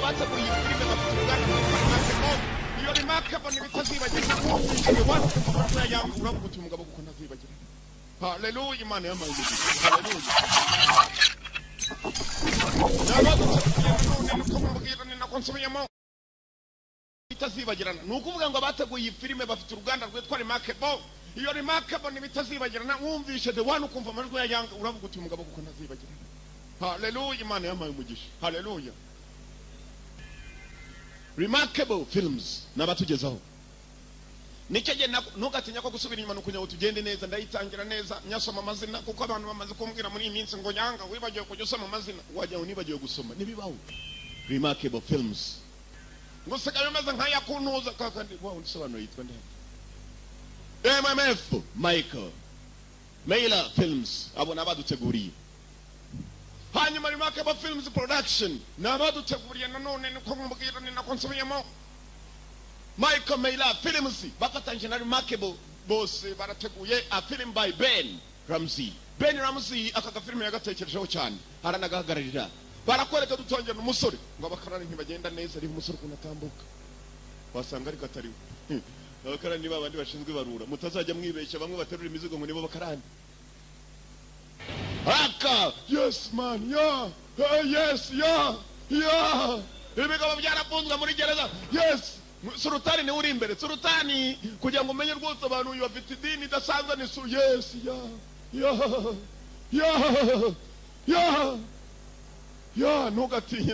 bateguye filime bafite uruganda rw'Remarkable. Iyo Remarkable ntibitazibagirana nk'umwishyuye wandika yanga uravuga uti umugabo kuko ntazibagirana. Haleluya, Imana y'amahoro. Haleluya. Bitazibagirana ni ukuvuga ngo bateguye iyi filime bafite uruganda rwitwa Remarkable. Iyo Remarkable ntibitazibagirana mwumvishe the one ukumva amajwi ya yanga uravuga uti umugabo kuko ntazibagirana. Haleluya, Imana y'amahoro umugisha. Haleluya. Remarkable films nabatugezaho. Nicyo gihe ntugatinya ko gusubira inyuma nukunya utugende neza ndayitangira neza nyasoma amazina kuko abantu bamaze kumbwira muri iyi minsi ngo yanga wibagiwe kujya usoma amazina wajya unibagiwe gusoma nibibaho. Remarkable films nguseka bimeze nkaya kuntuza kakandi wa undisobanura yitwa nde MMF Michael Mailer Films abo nabaduteguriye. Hanyuma Remarkable Films Production nabaduteguriye nanone niko mbwira ni nakonsomyemo Michael Mailer Films bafatanyije na Remarkable bose barateguye a film by Ben Ramsey. Ben Ramsey akaga film yagatekerejeho cyane aranagahagararira barakwereka dutongera umusore ngo abakarani ntibagenda neza ari umusore kunatambuka wasanga ari gatari abakarani babandi bashinzwe barura mutazajya mwibeshya bamwe baterura imizigo ngo nibo bakarani aka yes man yeah yes yeah ibigabo byarafunzwe muri gereza yes Sultani ni uri imbere Sultani kugira ngo umenye rwose abantu uyu bafite idini idasanzwe ni yes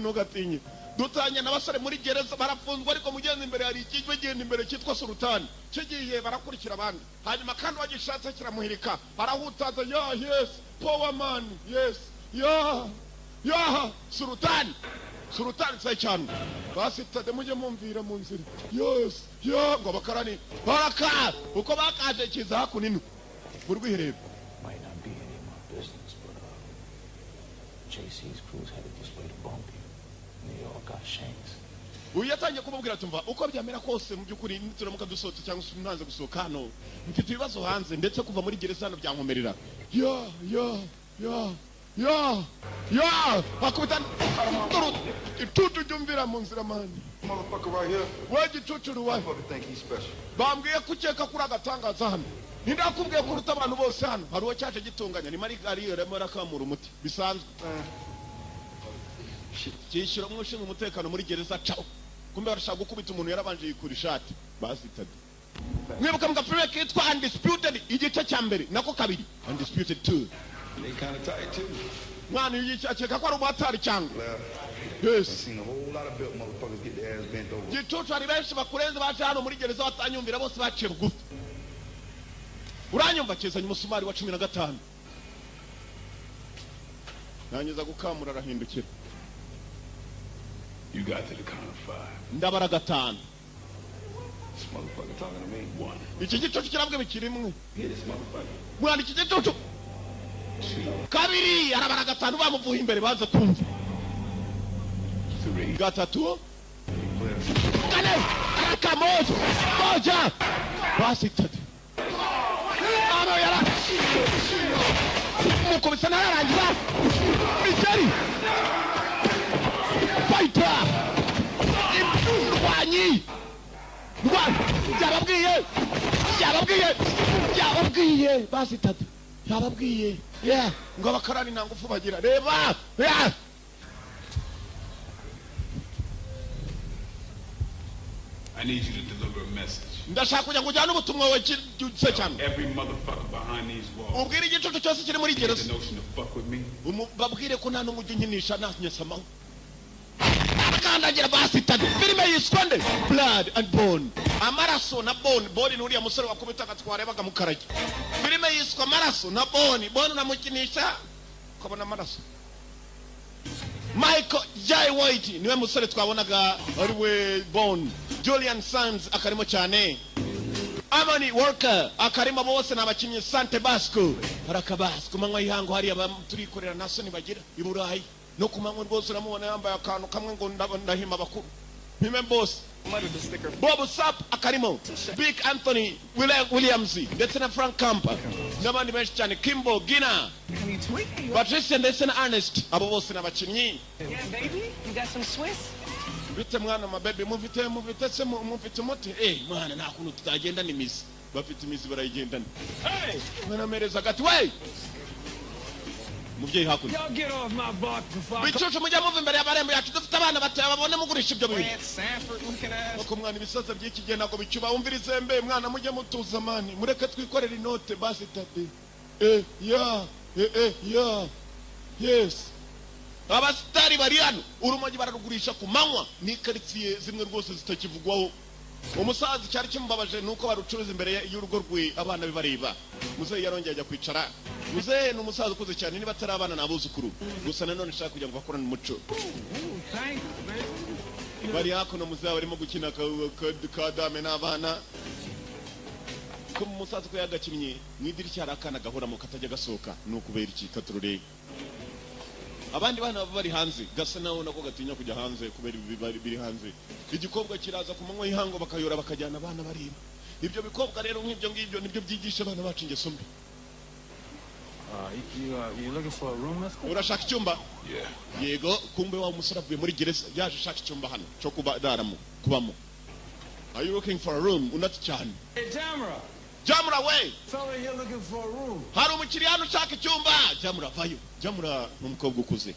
ntugatinye dutanye n'abasore muri gereza barafunzwe ariko mugenzi imbere hari ikijwe genda imbere cyitwa Sultani kigiye barakurikira abandi hanyuma kandi wagishatse kiramuhirika arahutaza yes power man yes Sultani sai cyane basitade mujye mumvira mu nzira yes ngo bakarani baraka uko bakaje kiza hakunini mu rwiherero. Might not be any more business, but JC's crews headed this way to bump you. They all got shanks. Uyatangiye kumubwira tumva uko byamera kose mu byukuri nituramuka dusohotse cyangwa sunanze gusohoka hano mfite ibibazo hanze ndetse kuva muri gereza hano byankomerera akubita itutu jumvira mu nzira mani Motherfucker right here. waje cucuru wa Motherfucker think he's special. bambwiye kukeka kuri agatangaza hano ndakubwiye kuruta abantu bose hano hari uwo cyaje gitunganya ni mari ari yaremo rakamura umuti bisanzwe cyishyura umushinga umutekano muri gereza cawo kumbe barashaka gukubita umuntu yarabanje yikura ishati basitade mwibuka mu gapime kitwa Undisputed igice cya mbere nako kabiri Undisputed 2 They kind of tight too. mwana yicyakeka ko ari ubatari cyangwa I've yes seen a whole lot of built motherfuckers get their ass bent over. gicucu ari benshi bakurenze baje hano muri gereza batanyumvira bose baciye bugufi uranyumva kezanye umusumari wa 15 nanyuza gukamura arahindukira You got to the count of 5. ndabara gatanu This motherfucker talking to me. 1. iki gicucu kirabwe bikirimwe Get this motherfucker. mwana iki gicucu 2. kabiri arabara gatanu bamuvuye imbere baza kumva 3. gatatu Clear. kane moja basitade ano yara mukubisa nararangiza miteri fighter imwanyi yababwiye basitade yababwiye ngo abakarani nta ngufu bagira reba I need you to deliver a message. ndashaka kujya kujyana ubutumwa we cyose cyane Every motherfucker behind these walls. ubwira igicucu cyose kiri muri The gereza notion to fuck with me. babwire ko nta n'umujyi nkinisha nanyesamaho akandagira basitade filime yiswe nde Blood and Bone amaraso na bone n'uriya musore wakubitaga twarebaga mu karage filime yiswe amaraso na bone unamukinisha ukabona amaraso. Michael Jai White niwe musore twabonaga ari we Bone. Julian Sands akarimo cyane. Amani Walker akarimo bose nabakinnyi Sante Basco harakabasco manywa yihango hari turikorera naso nibagira iburayi no kumanywa rwose uramubona yambaye akantu kamwe ngo ndahima bakuru mpime boss Bob Sapp akarimo Big Anthony Williams ndetse na Frank Campa n'abandi benshi cyane Kimbo Gina Patricia ndetse na Ernest abo bose nabakinnyi. Yeah, baby, you got some Swiss? bite mwana mabebi mufite se mufite umuti mwana nta kuntu tutagenda n'imizi bafite imizi barayigendana mwana mereza gati we muvyeyi hakuno bicucu mujya muva imbere y'abarembo yacu dufite abana bateye babone mugurisha ibyo bintu nuko mwana ibisaza by'iki gihe ntabwo bicuba wumvirize mbe mwana mujye mutuza mani mureke twikorera inote basi tati yes abasitari bari hano urumogi bararugurisha ku manywa ni karitsiye zimwe rwose zitakivugwaho umusaza cyari kimubabaje nuko barucuruza imbere y'urugo rwe abana bibareba muzehe yarongeye ajya kwicara muzehe ni umusaza ukuze cyane niba atari abana n'abuzukuru gusa nanone nshaka kugira ngo bakorane umuco bari hakuno muzehe barimo gukina ka dame n'abana ko umusaza ko yagakinnye mu idirishya hari akana gahoramo katajya gasohoka ni ukubera iki katururebe abandi bana bari hanze gasa naho nako gatinya kujya hanze kubera biri hanze igikobwa kiraza ku manywa y'ihango bakayora bakajyana abana bareba ibyo bikobwa rero nk'ibyo ngibyo nibyo byigisha abana bacu ingeso mbi urashaka icyumba yego kumbe wa musore avuye muri gereza yaje ashaka icyumba hano cyo kubamo are you looking for a room unati cyane Jamura we hari umukiriya hano ushaka icyumba Jamura vayo Jamura n'umukobwa ukuze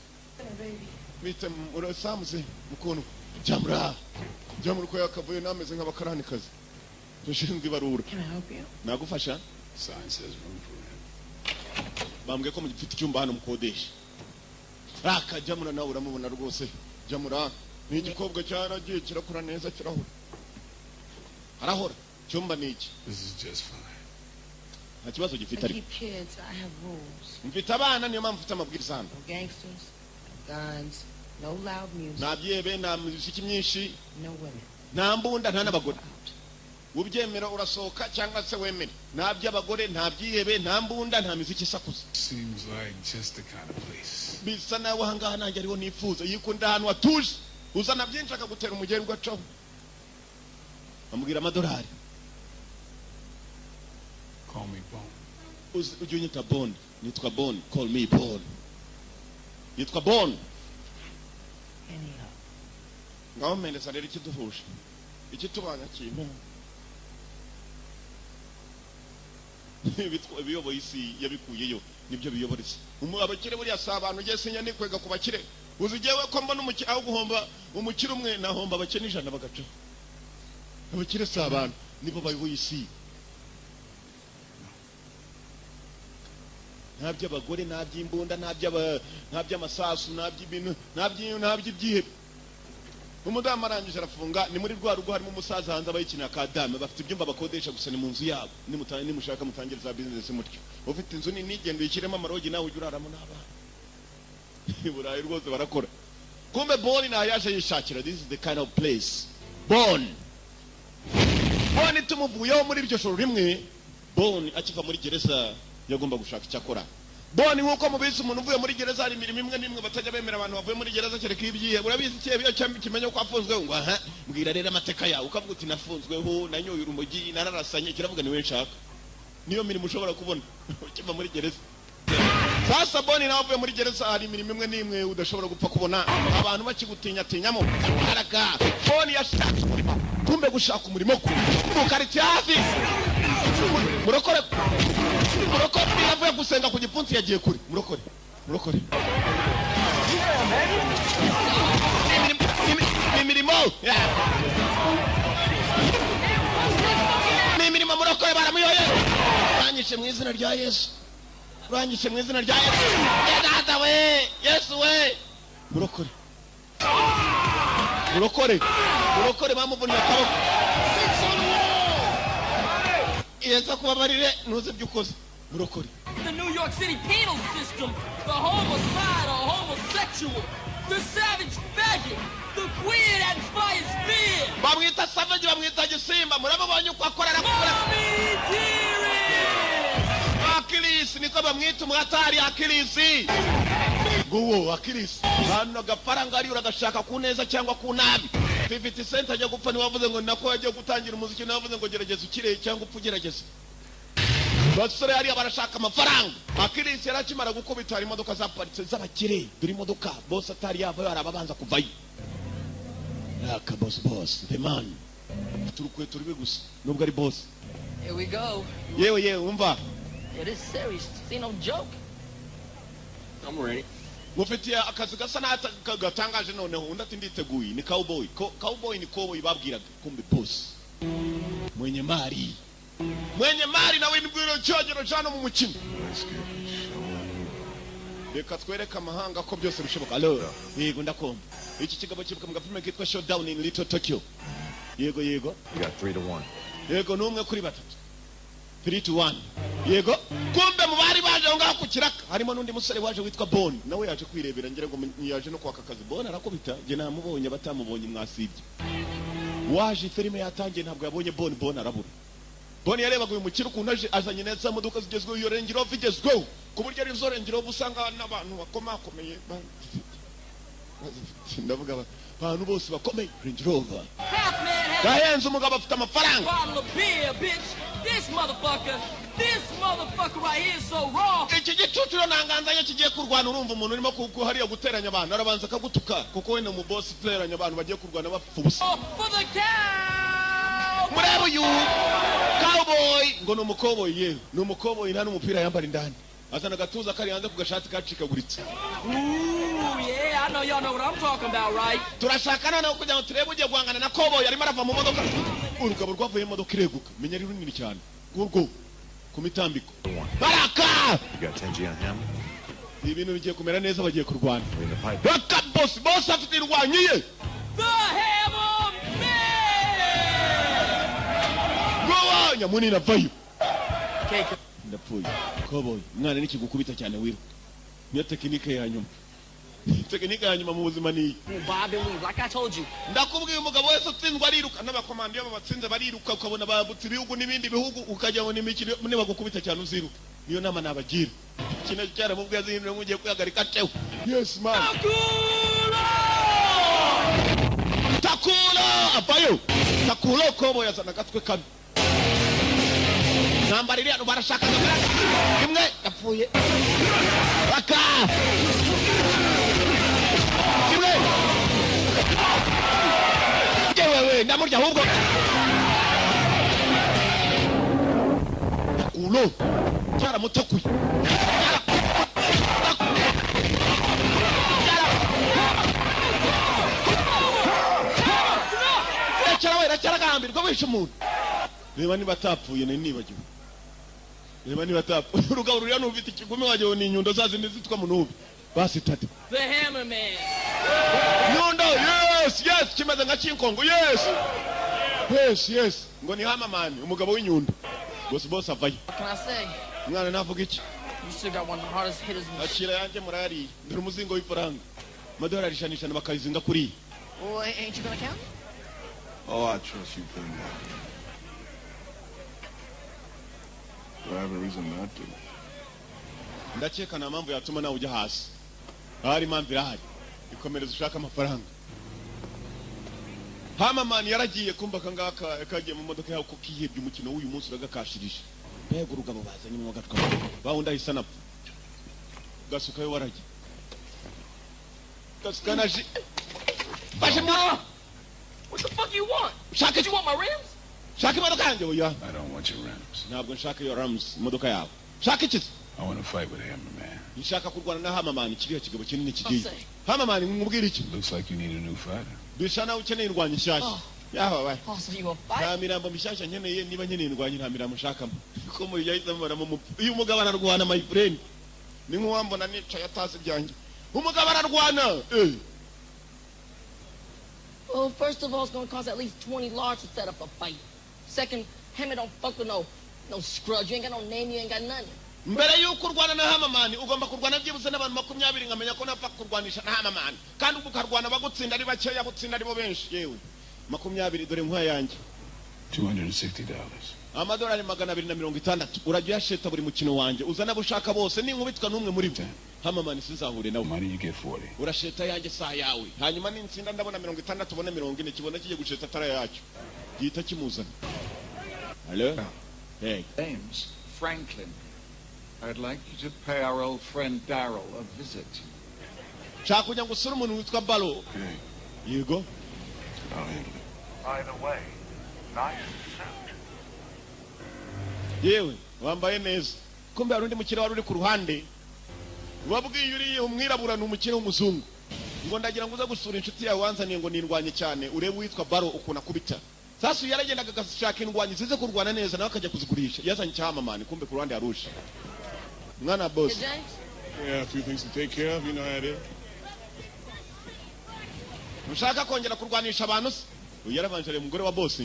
bite urasamuze mukuntu Jamura uko yakavuye nameze nk'abakaranikazi dushinzwe ibarura nagufasha bambwiye ko mugifite icyumba hano mukodesha raka Jamura nawe uramubona rwose Jamura ni igikobwa cyaragiye kirakura neza kirahora arahora cyumba niki This is just fine. nta kibazo gifite ariko mfite abana niyo mpamvu mfite amabwiriza hano nta byebe nta muziki myinshi nta mbunda nta n'abagore ubyemera urasohoka cyangwa se wemera nta by'abagore nta byihebe nta mbunda nta muziki isakuza Seems like just the kind of place. bisa nawe ahangaha nanjye ariho nifuza yikunda ahantu hatuje uzana byinshi akagutera umugeni ugacaho amubwira amadolari Call me Bone. ujye unyita Bone nitwa Bone call me Bone nitwa Bone ngaho mendesa rero ikiduhuje ikitubanya kintu ibiyoboye isi yabikuyeyo nibyo biyobora isi abakire buriya si abantu ugiye sinya nikwega ku bakire uzigewe ko mbona umukire aho guhomba umukire umwe nahomba abakene 100 bagacaho abakire si abantu nibo bayoboye isi nta by'abagore nta by'imbunda nta by'amasasu nta by'ibintu nta by'ibyihebe umudamu arangije arafunga ni muri rwa rugo harimo umusaza hanze abayikinira ka dame bafite ibyumba bakodesha gusa ni mu nzu yabo nimushaka mutangire za business mutyo ufite inzu nini genda uyishyiremo amarogi nawe ujye uraramo n'abana burayi rwose barakora kumbe Bone nayo yaje yishakira this is the kind of place Bone tumuvuyeho muri iryo joro rimwe Bone akiva muri gereza yagomba gushaka icyo akora Bone nk'uko mubizi umuntu uvuye muri gereza hari imirimo imwe n'imwe batajya bemera abantu bavuye muri gereza kereka ibyihe urabizi ikihe kimenye ko afunzwe ngo aha mbwira rero amateka yawe ukavuga uti nafunzweho nanyoye urumogi nararasanye kiravuga ni we nshaka niyo mirimo ushobora kubona ukiva muri gereza sasa Bone nawe uvuye muri gereza hari imirimo imwe n'imwe udashobora gupfa kubona abantu bakigutinyatinyamo haraga Bone yashaka kumbe gushaka umurimo ku mukariti hafi murokore yavuye gusenga ku gipfunsi yagiye kure murokore imirimo murokore baramuyoye uranyishe mu izina rya Yesu data we Yesu we murokore bamuvunye akaboko Yesu kubabarire nuze byukoze murokore The New York City penal system, the homicide or homosexual, the savage faggot, the queer that inspires fear. bamwita savage bamwita gisimba murababonye uko akorera Achilles niko bamwita umwatari Achilles guwo Achilles hano gafaranga ari uragashaka ku neza cyangwa ku nabi 50 cent ajya gupfa ni wavuze ngo nako yagiye gutangira umuziki ni wavuze ngo gerageza ukire cyangwa upfugerageza basore yari barashaka amafaranga Achilles yarakimara gukubita hari imodoka zaparitse z'abakire duri imodoka boss atari yava yarababanza kuvayo Yaka boss the man turukweto rube gusa nubwo ari boss. Here we go. Yewe umva. Yeah, this serious. See no joke. I'm ready. Mufitiye akazi gasa n'agatangaje noneho undi ati nditeguye ni cowboy. Cowboy ni cowboy babwiraga kumbe boss. Mwenye mari nawe nibwiro cyogero cyane mu mukino. Reka twereka amahanga ko byose bishoboka. Allo yego ndakomba iki kigabo kibuka mu filime kitwa Showdown in Little Tokyo. Yego You got 3-1. yego numwe kuri batatu 3-1 yego kumbe mu bari baje ngaho ku kiraka harimo n'undi musore waje witwa Bon nawe yaje kwirebera ngire ngo yaje no kwaka kazi. Bon arakubita je namubonye batamubonye mwasibye waje filime yatangiye ntabwo yabonye Bon arabura. Bon yarebaga uyu mukiro kuntaje azanye neza modoka zigezweho iyo Range Rover igezweho ku buryo ari zo Range Rover usanga n'abantu bakomakomeye ndavuga abantu bose bakomeye Range Rover gahenze umugabo afite amafaranga. Bottle of beer, bitch. This motherfucker right here is so raw. Iki gicucuro nanganzanye kigiye kurwana urumva umuntu urimo hariya guteranya abantu arabanza akagutuka kuko we ni mu boss uteranya abantu bagiye kurwana bapfa ubusa. For the cow. Mureba uyu cowboy ngo ni umukoboyi yewe ni umukoboyi nta n'umupira yambara indani azana agatuza kari hanze ku gashati kacikaguritse. Ooh, yeah, I know y'all know what I'm talking about, right? Turashaka noneho kugira ngo turebe ugiye guhangana na cowboy arimo arava mu modoka urugabo rwavuye mu modoka ireguka menya ari runini cyane urwo ku mitambiko. Baraka You got Tenji on him. ibintu bigiye kumera neza bagiye kurwana. In the pipe. Baka boss afite irwanyiye The Hammer Man! Gowa nyamuni navayo Okay, ndapfuye. Cowboy mwana nikigukubita cyane wiruka niyo tekinike ya nyuma. Tekinike ya nyuma mu buzima ni Bob and weave, like I told you. ndakubwiye umugabo wese utsinzwe ariruka n'abakomando y'abo batsinze bariruka ukabona babutse ibihugu n'ibindi bihugu ukajya ngo n'imikino niba gukubita cyane uziruka niyo nama nabagira. Kino cyara mu bwazi hino mugiye kwihagarika tewe. Yes man. Takula abayo Takula Cowboy azana gatwe kabi nambari iriya barashaka imwe yapfuye baka imwe yewe ndamurya ahubwo ulo cyaramutokuye cyaragambirwa wishe umuntu. Reba niba atapfuye nibagiwe. Reba niba atapfuye urugabo ruriya n'ufite ikigume wagiye ni inyundo zazindi zitwa munubi basi tati. The Hammer Man. Nyundo yes kimeze nka kinkongo yes ngo ni Hammer Man umugabo w'inyundo. Boss avayo. What can I say? Mwana navuga iki? You still got one of the hardest hitters in the Akira yanjye murari nduru muzingo w'ifaranga. Madolari shanisha bakayizinga kuri. Oh, ain't you gonna count? Oh, I trust you putting that. Do I have a reason not to? Ndakeka na mambo yatuma nawe ujya hasi. Hari impamvu irahari. Ikomereza ushaka amafaranga. Hammer Man yaragiye kumba kangaka yakagiye mu modoka yaho kokiyebye umukino w'uyu munsi uragakashirije. Mbega urugabo bazanye mu gatwa. Bawunda hisana. Gasukayo waragiye. Gasukanaji. Bashima. What the fuck you want? Shaka You want my rims? Shaka imodoka yanjye oya. I don't want your rims. Ntabwo nshaka iyo Rams imodoka yawe. Shaka iki? I want to fight with Hammer Man. Nshaka kurwana na Hammer Man kiriya kigabo kinini kigiye. I'll say. Hammer Man ngumubwira iki? Looks like you need a new fighter. Bishana ukeneye indwanyi nshyashya. Oh. Yaho bye. Oh, so you gonna fight? Nta mirambo mishyashya nkeneye niba nkeneye indwanyi nta mirambo nshakamo. Ko mu yahita mubara mu uyu mugabo ararwana my friend. Ni nkuwambona nicaye atazi byanjye. Umugabo ararwana. Well, first of all, it's gonna cost at least 20 large to set up a fight. Second, Hammer don't fuck with no scrubs. You ain't got no name, you ain't got nothing. Mbere yuko urwana na Hammer Man ugomba kurwana byibuze n'abantu 20 nkamenya ko napfa kurwanisha na Hammer Man. Kandi ukarwana bagutsinda ari bakeya butsinda ari bo benshi yewe. 20 dore nkwa yanjye. $260. Amadolari 260 urajya yasheta buri mukino wanjye uzana bushaka bose ninkubitwa n'umwe muri bo. Hammer Man sizahure nawe. Money you get 40. Urasheta yanjye saa yawe hanyuma n'insinda ndabona 60 ubone 40 kibona kigiye gusheta tara yacu gihita kimuzana. Hello? Hey. James Franklin, I'd like you to pay our old friend Darryl a visit. Shaka kujya gusura umuntu witwa Balo. Okay. Yego. I'll handle it. By the way, nice suit. yewe wambaye neza kumbe hari undi mukire wari uri ku ruhande wabwiye uriye umwirabura n'umukire w'umuzungu ngo ndagira ngo uza gusura inshuti yawe wanzaniye ngo nirwanye cyane urebe witwa Baro ukuna kubita sasa yaragendaga agashaka indwanyi zize kurwana neza nawe akajya kuzigurisha yazanye cyamamane kumbe ku ruhande yarusha mwana boss. Yeah, a few things to take care of, you know how it is. Ushaka kongera kurwanisha abantu se uyaravanjare umugore wa boss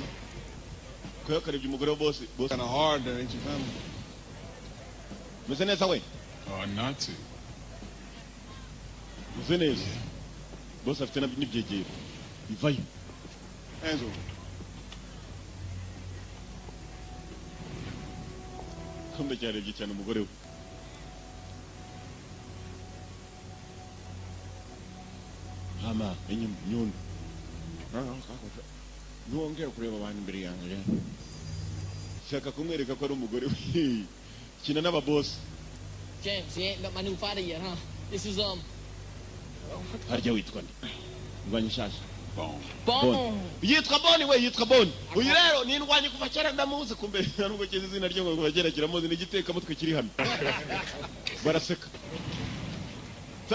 ko yakarebye umugore wa boss Kind of hard there, ain't you, family? meze neza we Hard not to. meze neza boss afite n'ibyegera bivayo Angela. kumbe cyarebye cyane umugore we ama inyuma nyundo ntiwongere kureba abantu imbere yanjye shaka kumwereka ko ari umugore we kina n'ababosi James, you ain't met my new fighter yet, huh? This is, harya witwa nde ndwanya ishasha Bone. yitwa Boni we yitwa Boni uyu rero ni ndwanya kuva kera ndamuzi kumbe nubwo kizi izina ryo ngo kuva kera kiramuzi n'igiteka mutwe kiri hano baraseka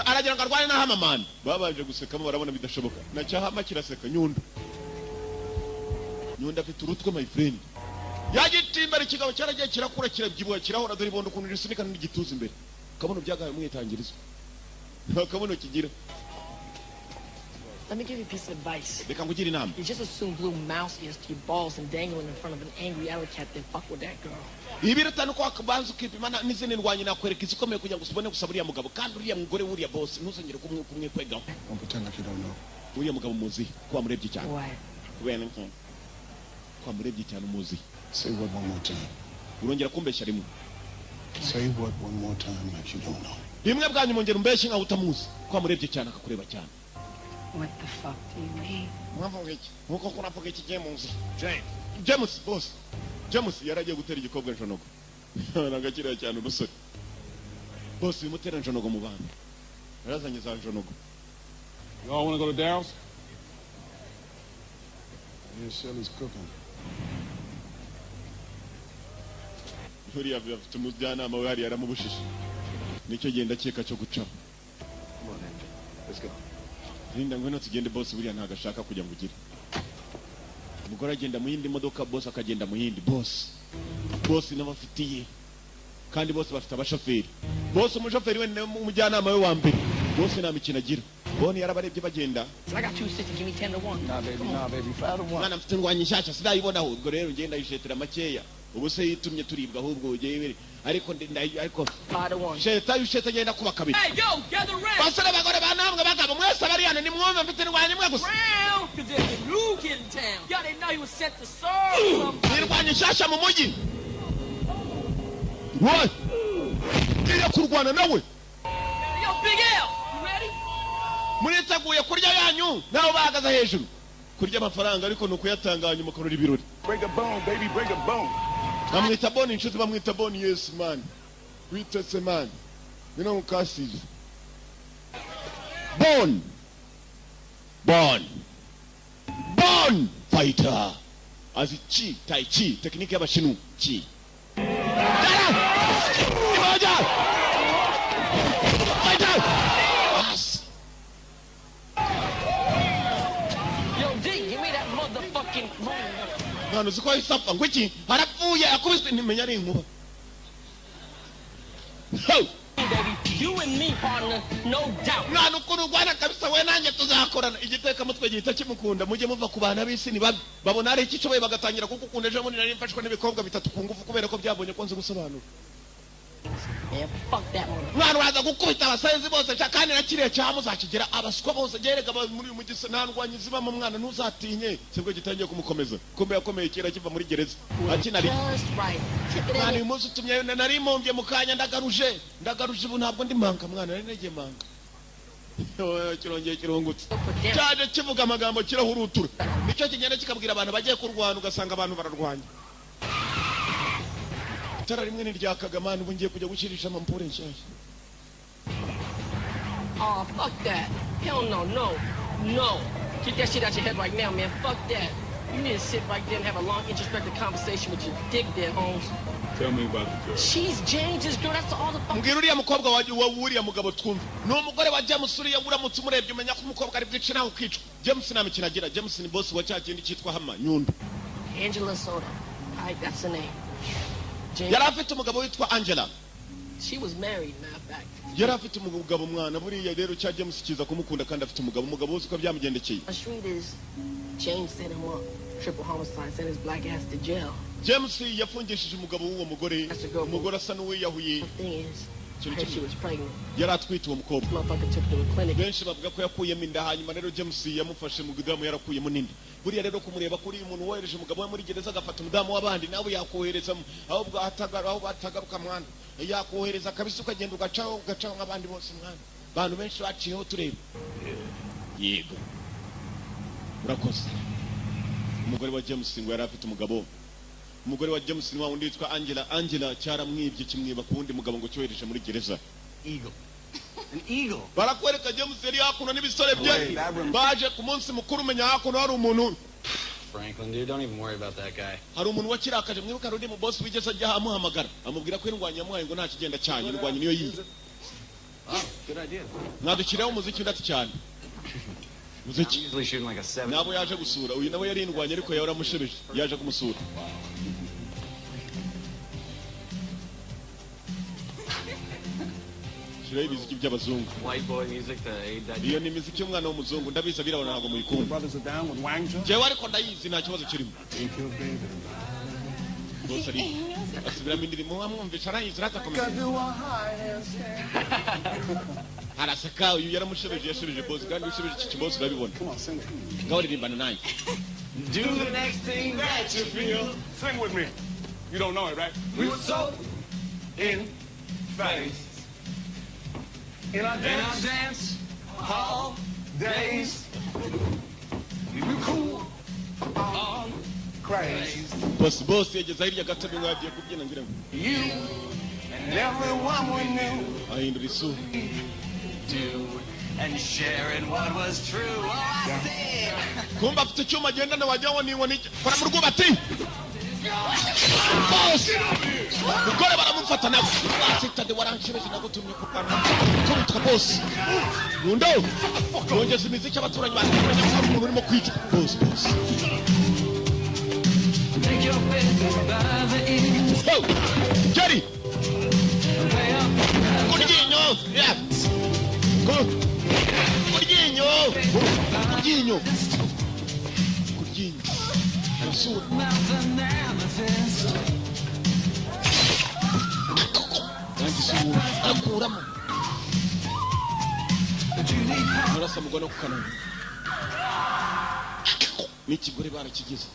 aragira ngo arwane na Hamamani babanje gusekamo barabona bidashoboka na cyahama kiraseka nyundo afite urutwe my friend yagitimbara ikigabo cyaragiye kirakura kirabyibuha kirahora dore ibondo kuntu risunika n'igituza imbere kabono byagaye mwitangirizo kabono kigira. Let me give you a piece of advice. Reka ngugira inama You just assume blue mouse ears to your balls and dangling in front of an angry alley cat, then fuck with that girl. ibirata nuko wakabanza ukipimana n'izindi ndwanya nakwereka izikomeye kugira ngo usubone gusa buriya mugabo kandi uriya mugore wuriya boss ntuzongere kumwe kwegaho. Don't pretend like you don't know. uriya mugabo muzi ko wamurebye cyane Why? kubera iki ko wamurebye cyane umuzi Say what one more time. urongera kumbeshya rimwe Say what one more time like you don't know. rimwe bwanyu mongera umbeshye nkaho utamuzi ko wamurebye cyane akakureba cyane. What the fuck do you mean? mwavuga iki nkuko kuravuga iki James James boss James yaragiye gutera igikobwa njonogo nagakira cyane urusore boss bimutera njonogo mu bana yarazanye za njonogo. You all want to go to Daryl's? Yeah, Shelly's cooking. uriya afite umujyanama we hari yaramubujije nicyo genda cyeka cyo gucaho. Come on, Angel. Let's go. Rinda ngwino tugende boss buriya ntago ashaka kujya ngugire. Umugore agenda mu yindi modoka boss akagenda mu yindi boss n'abafitiye kandi boss bafite abashoferi. Boss umushoferi we ni umujyanama we wa mbere. Boss nta mikino agira. Boni yarabarebye bagenda. So I got 2 6 to give me 10 to 1. Nah, baby, 5 to 1. Mwana mfite ndwanya nshyashya sinayibona aho ubwo rero ngenda yishetera makeya. Ubu se yitumye turibwa ahubwo ugiye ariko 5 to 1. sheta yusheta agenda kuba kabiri. Hey, yo, gather round. Basara bagore banambwe bagabo mwese bariyana ni mwumve mfite ndwanya imwe gusa. Round, because there's a new kid in town. Y'all didn't know he was sent to serve somebody. Nirwanya nshyashya mu mujyi. What? Ira kurwana nawe. Yo, Big L, you ready? Muriteguye kurya yanyu naho bahagaze hejuru kurya amafaranga ariko nukuyatanga nyuma korora ibirori. Break a bone, baby, break a bone. Bamwita Boni inshuti bamwita Boni yes man. Witetse man. Nina mukasize. Bon fighter. Azi chi tai chi tekniki y'abashinu chi. Imaja. Fighter. Yes. Yo, D, give me that motherfucking Nano ziko isapfa ngwiki harapfuye akubise nimenya ari inkuba. baby. You and me, partner, no doubt. Mwana ukurugwana kabisa we nanjye tuzakorana igiteka mutwe gihita kimukunda mujye muva ku bana b'isi ni babi babona ari iki cyoboye bagatangira kuko ukunda ejo muri nari mfashwe n'ibikobwa bitatu ku ngufu kubera ko byabonye ko nzi gusobanura. Yeah, fuck that one. Mwana uraza gukubita abasenzi bose kandi na kiriya cyaha muzakigera abaswa bose gerega muri uyu mugisa nta ndwanyi zibamo mwana ntuzatinye sibwo gitangiye kumukomeza kumbe yakomeye kera kiva muri gereza akinari. Just right. Tip it Mwana in. uyu munsi utumye nari mumbye mu kanya ndagaruje ubu ntabwo ndi manga mwana nari negeye manga. Kirongeye kirongutse cyaje kivuga amagambo kirahurutura nicyo kigenda kikabwira abantu bagiye kurwana ugasanga abantu bararwanya. Tara rimwe ni rya Kagamani ubu ngiye kujya gukirisha amampure nshyashya. Oh, fuck that. Hell no, no, no. Get that shit out your head right now, man. Fuck that. You need to sit right there and have a long, introspective conversation with your dick there, Holmes. Tell me about the girl. She's James's girl. That's all the fuck. mbwira uriya mukobwa wuriya mugabo twumva ni umugore wa James uriya uramutse umurebye umenya ko umukobwa ari bwice nawe ukicwa. James nta mikino agira. James ni boss wa cya kindi cyitwa Hama Nyundo. Angela Soda. That's the name. James. Yari afite umugabo witwa Angela. She was married, matter of fact. Yari afite umugabo mwana buriya rero cya James kiza kumukunda kandi afite umugabo uzi ko byamugendekeye. The street is James set him up. Triple homicide, sent his black ass to jail. James yafungishije umugabo w'uwo mugore. Umugore asa n'uwiyahuye. The thing is, I heard she was pregnant. Yari atwite uwo mukobwa. Motherfucker took her to a clinic. Benshi bavuga ko yakuyemo inda hanyuma rero James yamufashe mu gidamu yarakuyemo n'indi. Buriya rero kumureba kuri umuntu wohereje umugabo we muri gereza agafata umudamu w'abandi nawe yakoherezamo ahubwo atagaruka mwana. Yakohereza kabisa ukagenda ugacaho nk'abandi bose mwana. Abantu benshi baciyeho tureba. Yego. Urakoze. Umugore wa James ngo yari afite umugabo. Umugore wa James ni wa wundi witwa Angela cyaramwibye kimwiba ku wundi mugabo ngo cyohereje muri gereza. Eagle. An eagle. Barakwereka James yari hakuno n'ibisore bye. Baje ku munsi mukuru umenya hakuno hari umuntu. Franklin, dude, don't even worry about that guy. Hari umuntu wakirakaje mwibuka rundi mu boss wigeze ajya amuhamagara. Amubwira ko indwanya yamuhaye ngo nta kigenda cyane indwanya niyo yize. Oh, good idea. Mwadukiraho umuziki udati cyane. I'm usually shooting like a 7. Nabo yaje gusura uyu nawe yari indwanya ariko yaramushebeje yaje kumusura. Shiraho ibiziki by'abazungu. White boy music to aid that. Iyo ni imiziki y'umwana w'umuzungu ndabizi birabona ntabwo muyikunda. Brothers are down with Wangja. Jewe ariko ndayizi nta kibazo kirimo. Thank you, baby. Bose ari asubiramo indirimbo wamwumvisha arayizi ratakomeza. Araseka uyu yaramushebeje yashebeje boss kandi ushebeje iki kiboss urabibona. Come on, sing it. Ngaho ririmbana naye. Do the next thing that you feel. Sing with me. You don't know it, right? We were so in phase. In our dance hall days. We were cool on craze. Boss yageze hirya gato ngo yagiye kubyina ngira ngo. You and everyone we knew. Ahindura isura. Do and sharing what was true. Oh, I say. Kumba afite icyuma agendana wajya ngo niwo niki. Kora mu rwubati. Boss. Ukore baramufata nabo. Asitade waranshibeje nagutumye kupana. Kubitwa boss. Nundo. Yongeza imiziki abaturanyi batumenya ko umuntu urimo kwica. Boss. Take your pick by the ears. Oh. Jerry. Kuryinyo. Yeah. Kuryinyo. Arasura. Akuramo. Arasa mugona ku kanwa. N'ikigore barakigize.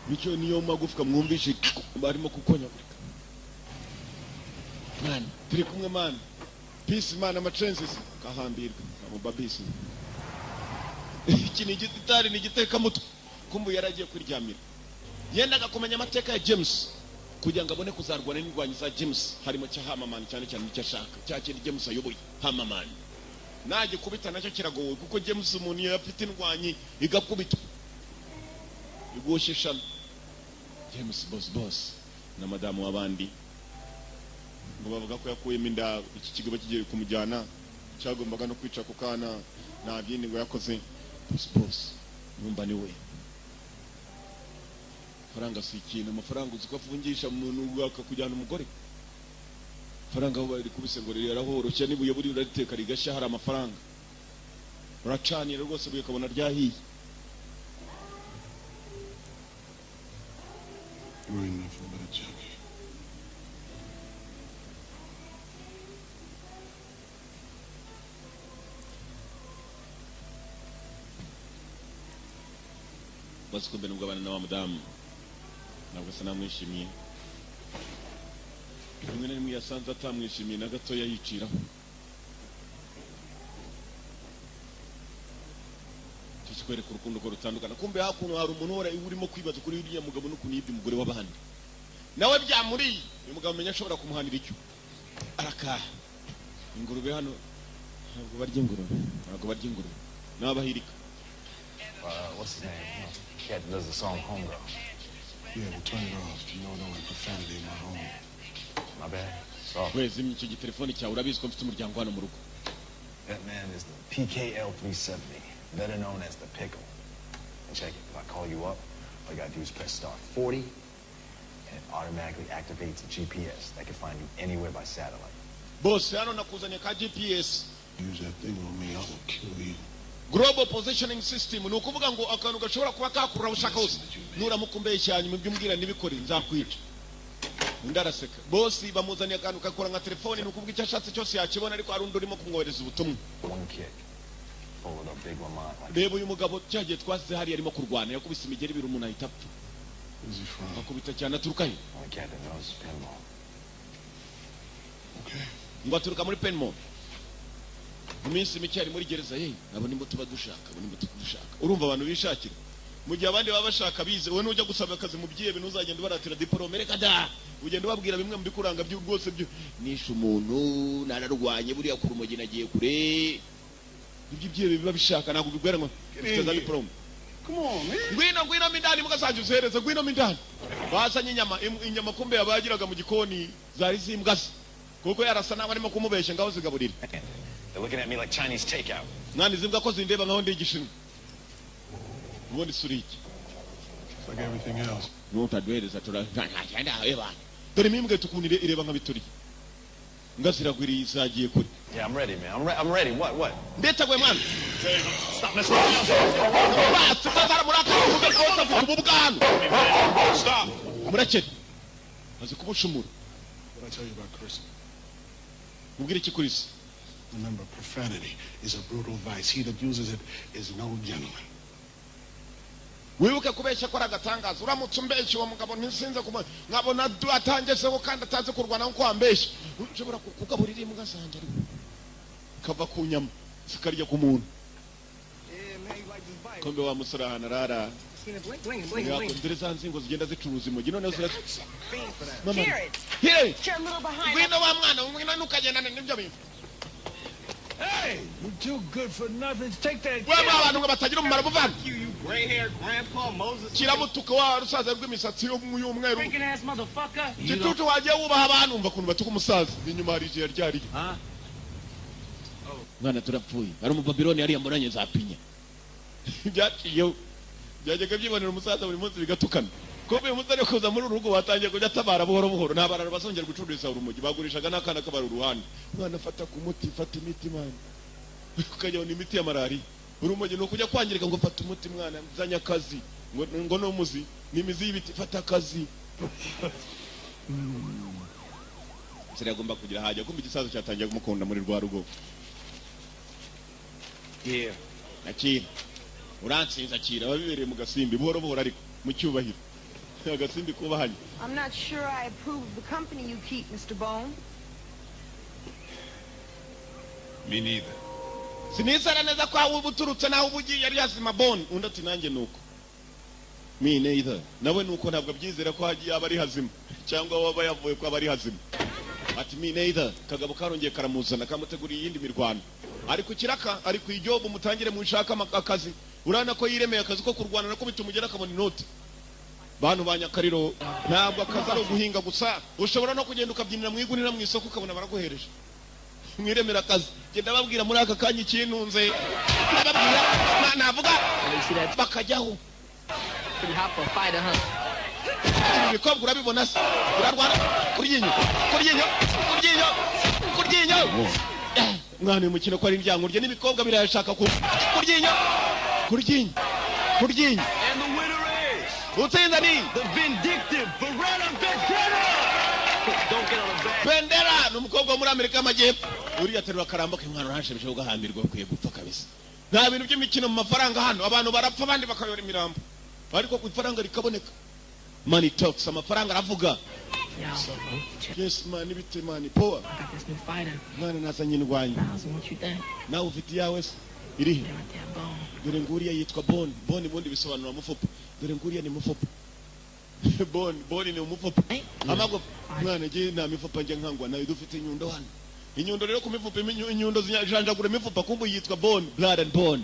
Nicyo niyo magufwa mwumvishe barimo kukonyagurika. Man, turi kumwe man. Peace man amachenses kahambirwa mu babisi. Iki ni igitari ni igiteka mutwe. Kumbu yaragiye kwiryamira. Yendaga kumenya amateka ya James kugira ngo abone kuzarwana n'indwanyi za James harimo cya Hamaman cyane icyo ashaka. Cya kindi James ayoboye Hamaman. Naje kubita nacyo kiragowe kuko James umuntu yafite indwanyi igakubita. Igoshisha James boss na madamu w'abandi ngo bavuga ko yakuyemo inda iki kigo bakigiye kumujyana cyagombaga no kwica ku kana nta byindi ngo yakoze boss numva ni we faranga si ikintu amafaranga uzi ko afungisha umuntu akakujyana umugore faranga aho bari kubise ngo rirahoroshya nibuye buri urateka rigashya hari amafaranga uracanira rwose buye kabona ryahiye. You ain't nothing but a junkie. Basi kumbe nubwo abana na wa mudamu ntabwo se namwishimiye rimwe na rimwe yasanze atamwishimiye na gatoya yiciraho. Kikwereka urukundo ko rutandukana. Kumbe hakuno hari umuntu wora urimo kwibaza kuri uriya mugabo no kunibye umugore w'abandi nawe byamuri uyu mugabo menya ashobora kumuhanira icyo arakaha ingurube hano ntabwo barya ingurube n'abahirika. What's his name? Cat that does the song Homegirl. Yeah, we'll turn it off. You know, no profanity in my home. My bad. Sorry. Wezi icyo gitelefoni cyawe urabizi ko mfite umuryango hano mu rugo. That man is the PKL 370, better known as the Pickle. And check it. If I call you up, all you gotta do is press star 40, and it automatically activates a GPS that can find you anywhere by satellite. Boss, hano nakuzanye ka GPS. Use that thing on me, I will kill you. Global Positioning System ni ukuvuga ngo akantu gashobora kuba kakurura ushaka hose nuramukumbeye cyane mu byumbwira nibikore nzakwica. Ndaraseka. Boss bamuzaniye akantu kakora nka telefone ni ukuvuga icyo ashatse cyose yakibona ariko hari undi urimo kumwohereza ubutumwa. One kick. Followed up big Lamont like Reba uyu mugabo cyagiye twasize hari arimo kurwana yakubise imigeri ibiri umuntu ahita apfa. Where's he from? Akubita cyane aturuka he. only cat that knows is Pinball. Okay. Ngo aturuka muri Penmore. Mu minsi mike ari muri gereza ye abo nimbo tuba dushaka urumva abantu bishakira mu gihe abandi baba bashaka bize wowe nujya gusaba akazi mu byiye bintu uzagenda baratira diplome reka da ugenda babwira bimwe mu bikuranga byo rwose byo nishe umuntu nararwanye buriya ku rumogi nagiye kure ibyo byiye biba bishaka ntabwo bigwera ngo ufite diplome. Come on, man. Ngwino mindani mukasanje usereze ngwino mindani bazanye inyama kumbe yabagiraga mu gikoni zari zimbwase kuko yarasa nawe arimo kumubesha ngaho zigaburira. They're looking at me like Chinese takeout. Nani zimbwa ko zindeba ngaho ndi igishinwa ubundi suriki It's like everything else. nutadwereza turagenda eba dore mimbwe tukunire ireba nka bituri ngaziragwiriye izagiye kuri. Yeah, I'm ready, man. I'm ready. What? Ndetse gwe mwana Stop messing around. basi bazara muraka ububwano Stop. murakere azi kubushumura. What I tell you about cursing? ubwire iki kuri se. Remember, profanity is a brutal vice. He that uses it is no gentleman. Wibuke kubeshya ko agatangaza uramutse umbeshye uwo mugabo ntisinze kuma nkabona atangezeho kandi atazi kurwana nko ambeshye ushobora kugaburira imbwa zanjye ariko kava ku nyama zikarya ku muntu. Kombe wa musore ahantu arara dore za nzingo zigenda zicuruza imogi none zira here ngwino wa mwana ngwino nukagenda n'ibyo bintu. Hey, you're too good for nothing. Take that. Wewe abantu ngo batagira umumaro buvana You gray-haired grandpa Moses. kiramutuka wa rusaza rw'imisatsi y'umweru Freaking ass motherfucker. gitutu wagiye wubaha abantu umva kuntu batuka umusaza inyuma hari igihe ryari mwana turapfuye ari mu Babiloni yari yamburanye za pinya byaciyeho byajyaga byibonera umusaza buri munsi bigatukana kuko uyu musore kuza muri urugo watangiye kujya atabara buhoro buhoro nta barara bazongera gucururiza urumogi bagurishaga n'akana kabara uruhande mwana fata ku muti fata imiti mwana ukajya ni imiti ya malariya urumogi ni ukujya kwangirika ngo fata umuti mwana zanya akazi ngo no muzi ni imizi y'ibiti fata akazi sire agomba kugira haja kumbe igisazo cyatangiye kumukunda muri rwa rugo. Yeah. Akira uransinza akira babibereye mu gasimbi buhoro buhoro ariko mu cyubahiro agasimbi kubahanye. I'm not sure I approve of the company you keep, Mr. Bone. Me neither. Sinisara neza kwa ubuturutse naho ubugiye yari yazima Bone undi ati nanjye nuko. Me neither. Nawe nuko ntabwo byizera ko hagiye abari hazima cyangwa waba yavuye ko abari hazima. Ati me neither. Kagabo karongeye karamuzana kamuteguriye iyindi mirwano. Ariko kiraka ari ku ijobo mutangire mu nshaka akazi. Urana ko yiremeye akazi ko kurwana nako bitumugera akabona inoti. Bantu banyakariro ntabwo akazi ari guhinga gusa ushobora no kugenda ukabyinira mu igunira mu isoko ukabona baraguhereje. Mwiremera akazi genda babwira muri aka kanya ikintunze babwira navuga bakajyaho. Pretty hot for a fighter, huh? Ibikobwa urabibona se urarwana kuryinyo mwana uyu mukino ko ari indyango urye n'ibikobwa birashaka kuryinyo. And the winner is utsinda ni the vindictive Beretta Vendetta. Don't get on the back. Bendera n'umukobwa wo muri Amerika y'Amajyepfo uriya terura karamba ke mwana urashebeshe ugahambirwa kwiye gupfa kabisa. Nta bintu by'imikino mu mafaranga hano abantu barapfa abandi bakayora imirambo ariko ku ifaranga rikaboneka. Money talks, amafaranga aravuga. Yes man, ibite man, power. I got this new fighter. Mwana nazanye indwanyi. What you think? Nawe ufite yawe se irihe? They're right there, Bone. Dore nguriya yitwa Bone. Bone ubundi bisobanura mufupa. Dore nguriya ni mufupa. Bone ni umufupa. Amago mwana je na mifupa nje nkangwa nayo dufite inyundo hano. Inyundo rero ku mifupa inyundo zinjanjagura mifupa kumbu yitwa Bone, blood and bone.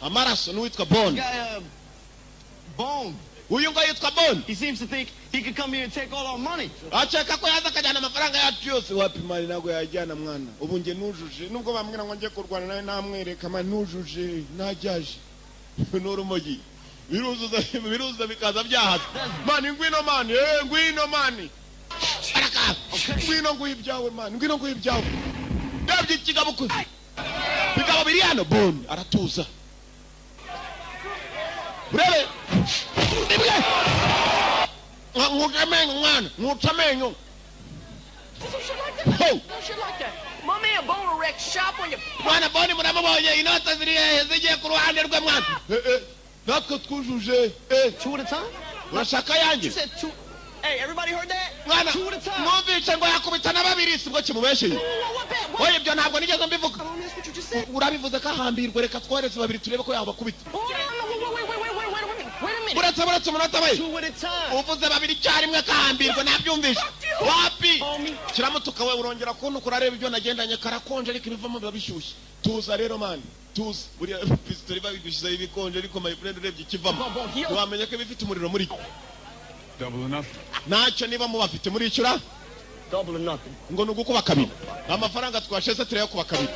amaraso n'uwitwa Bone. Guy, Bone. Uyu ngo yitwa Bone. He seems to think he can come here and take all our money. Acheka ko yaza kajyana amafaranga yacu yose. Wapi mali nago yajyana mwana. Ubu nge nujuje nubwo bambwira ngo ngiye kurwana nawe namwereka mani nujuje najyaje. N'urumogi. Biruzuza bikaza byahaza. Mani ngwino mani, ngwino mani. Araka. Ngwino nguhibyawe mani, ngwino nguhibyawe. Ndabye ikigabo ko. Bigabo biri hano Bone aratuza. Breve. Nibwe. Ngukamenyo mwana, ngutamenyo. No shit like that. My man Bone wrecked shop on your... Mwana Bone muramubonye inota zigiye ku ruhande rwe mwana. Natwe twujuje. 2 at a time? Urashaka yanjye? You said 2. Hey, everybody heard that? Mwana, 2 at a time. numvise ngo yakubita na babiri sibwo kimubesheye. Oye ibyo ntabwo nigeze mbivuga. Urabivuze ko ahambirwe reka tworeze babiri turebe ko yabakubita. Uretse umunota we. 2 at a time. Uvuze babiri cyarimwe kahambirwe nabyumvishe. Wapi? Kiramutuka we urongera kuntu kurareba ibyo nagendanye karakonje ariko ibivamo biba bishyushye. Tuza rero mani. Tuza. Buriya pistol babigushize ibikonje ariko my friend urebye ikivamo. Wamenye ko bifite umuriro muri. Double or nothing. Ntacyo niba mubafite muri icura. Double or nothing. Ngo nugukuba kabiri. Amafaranga twasheze tire yo kuba kabiri.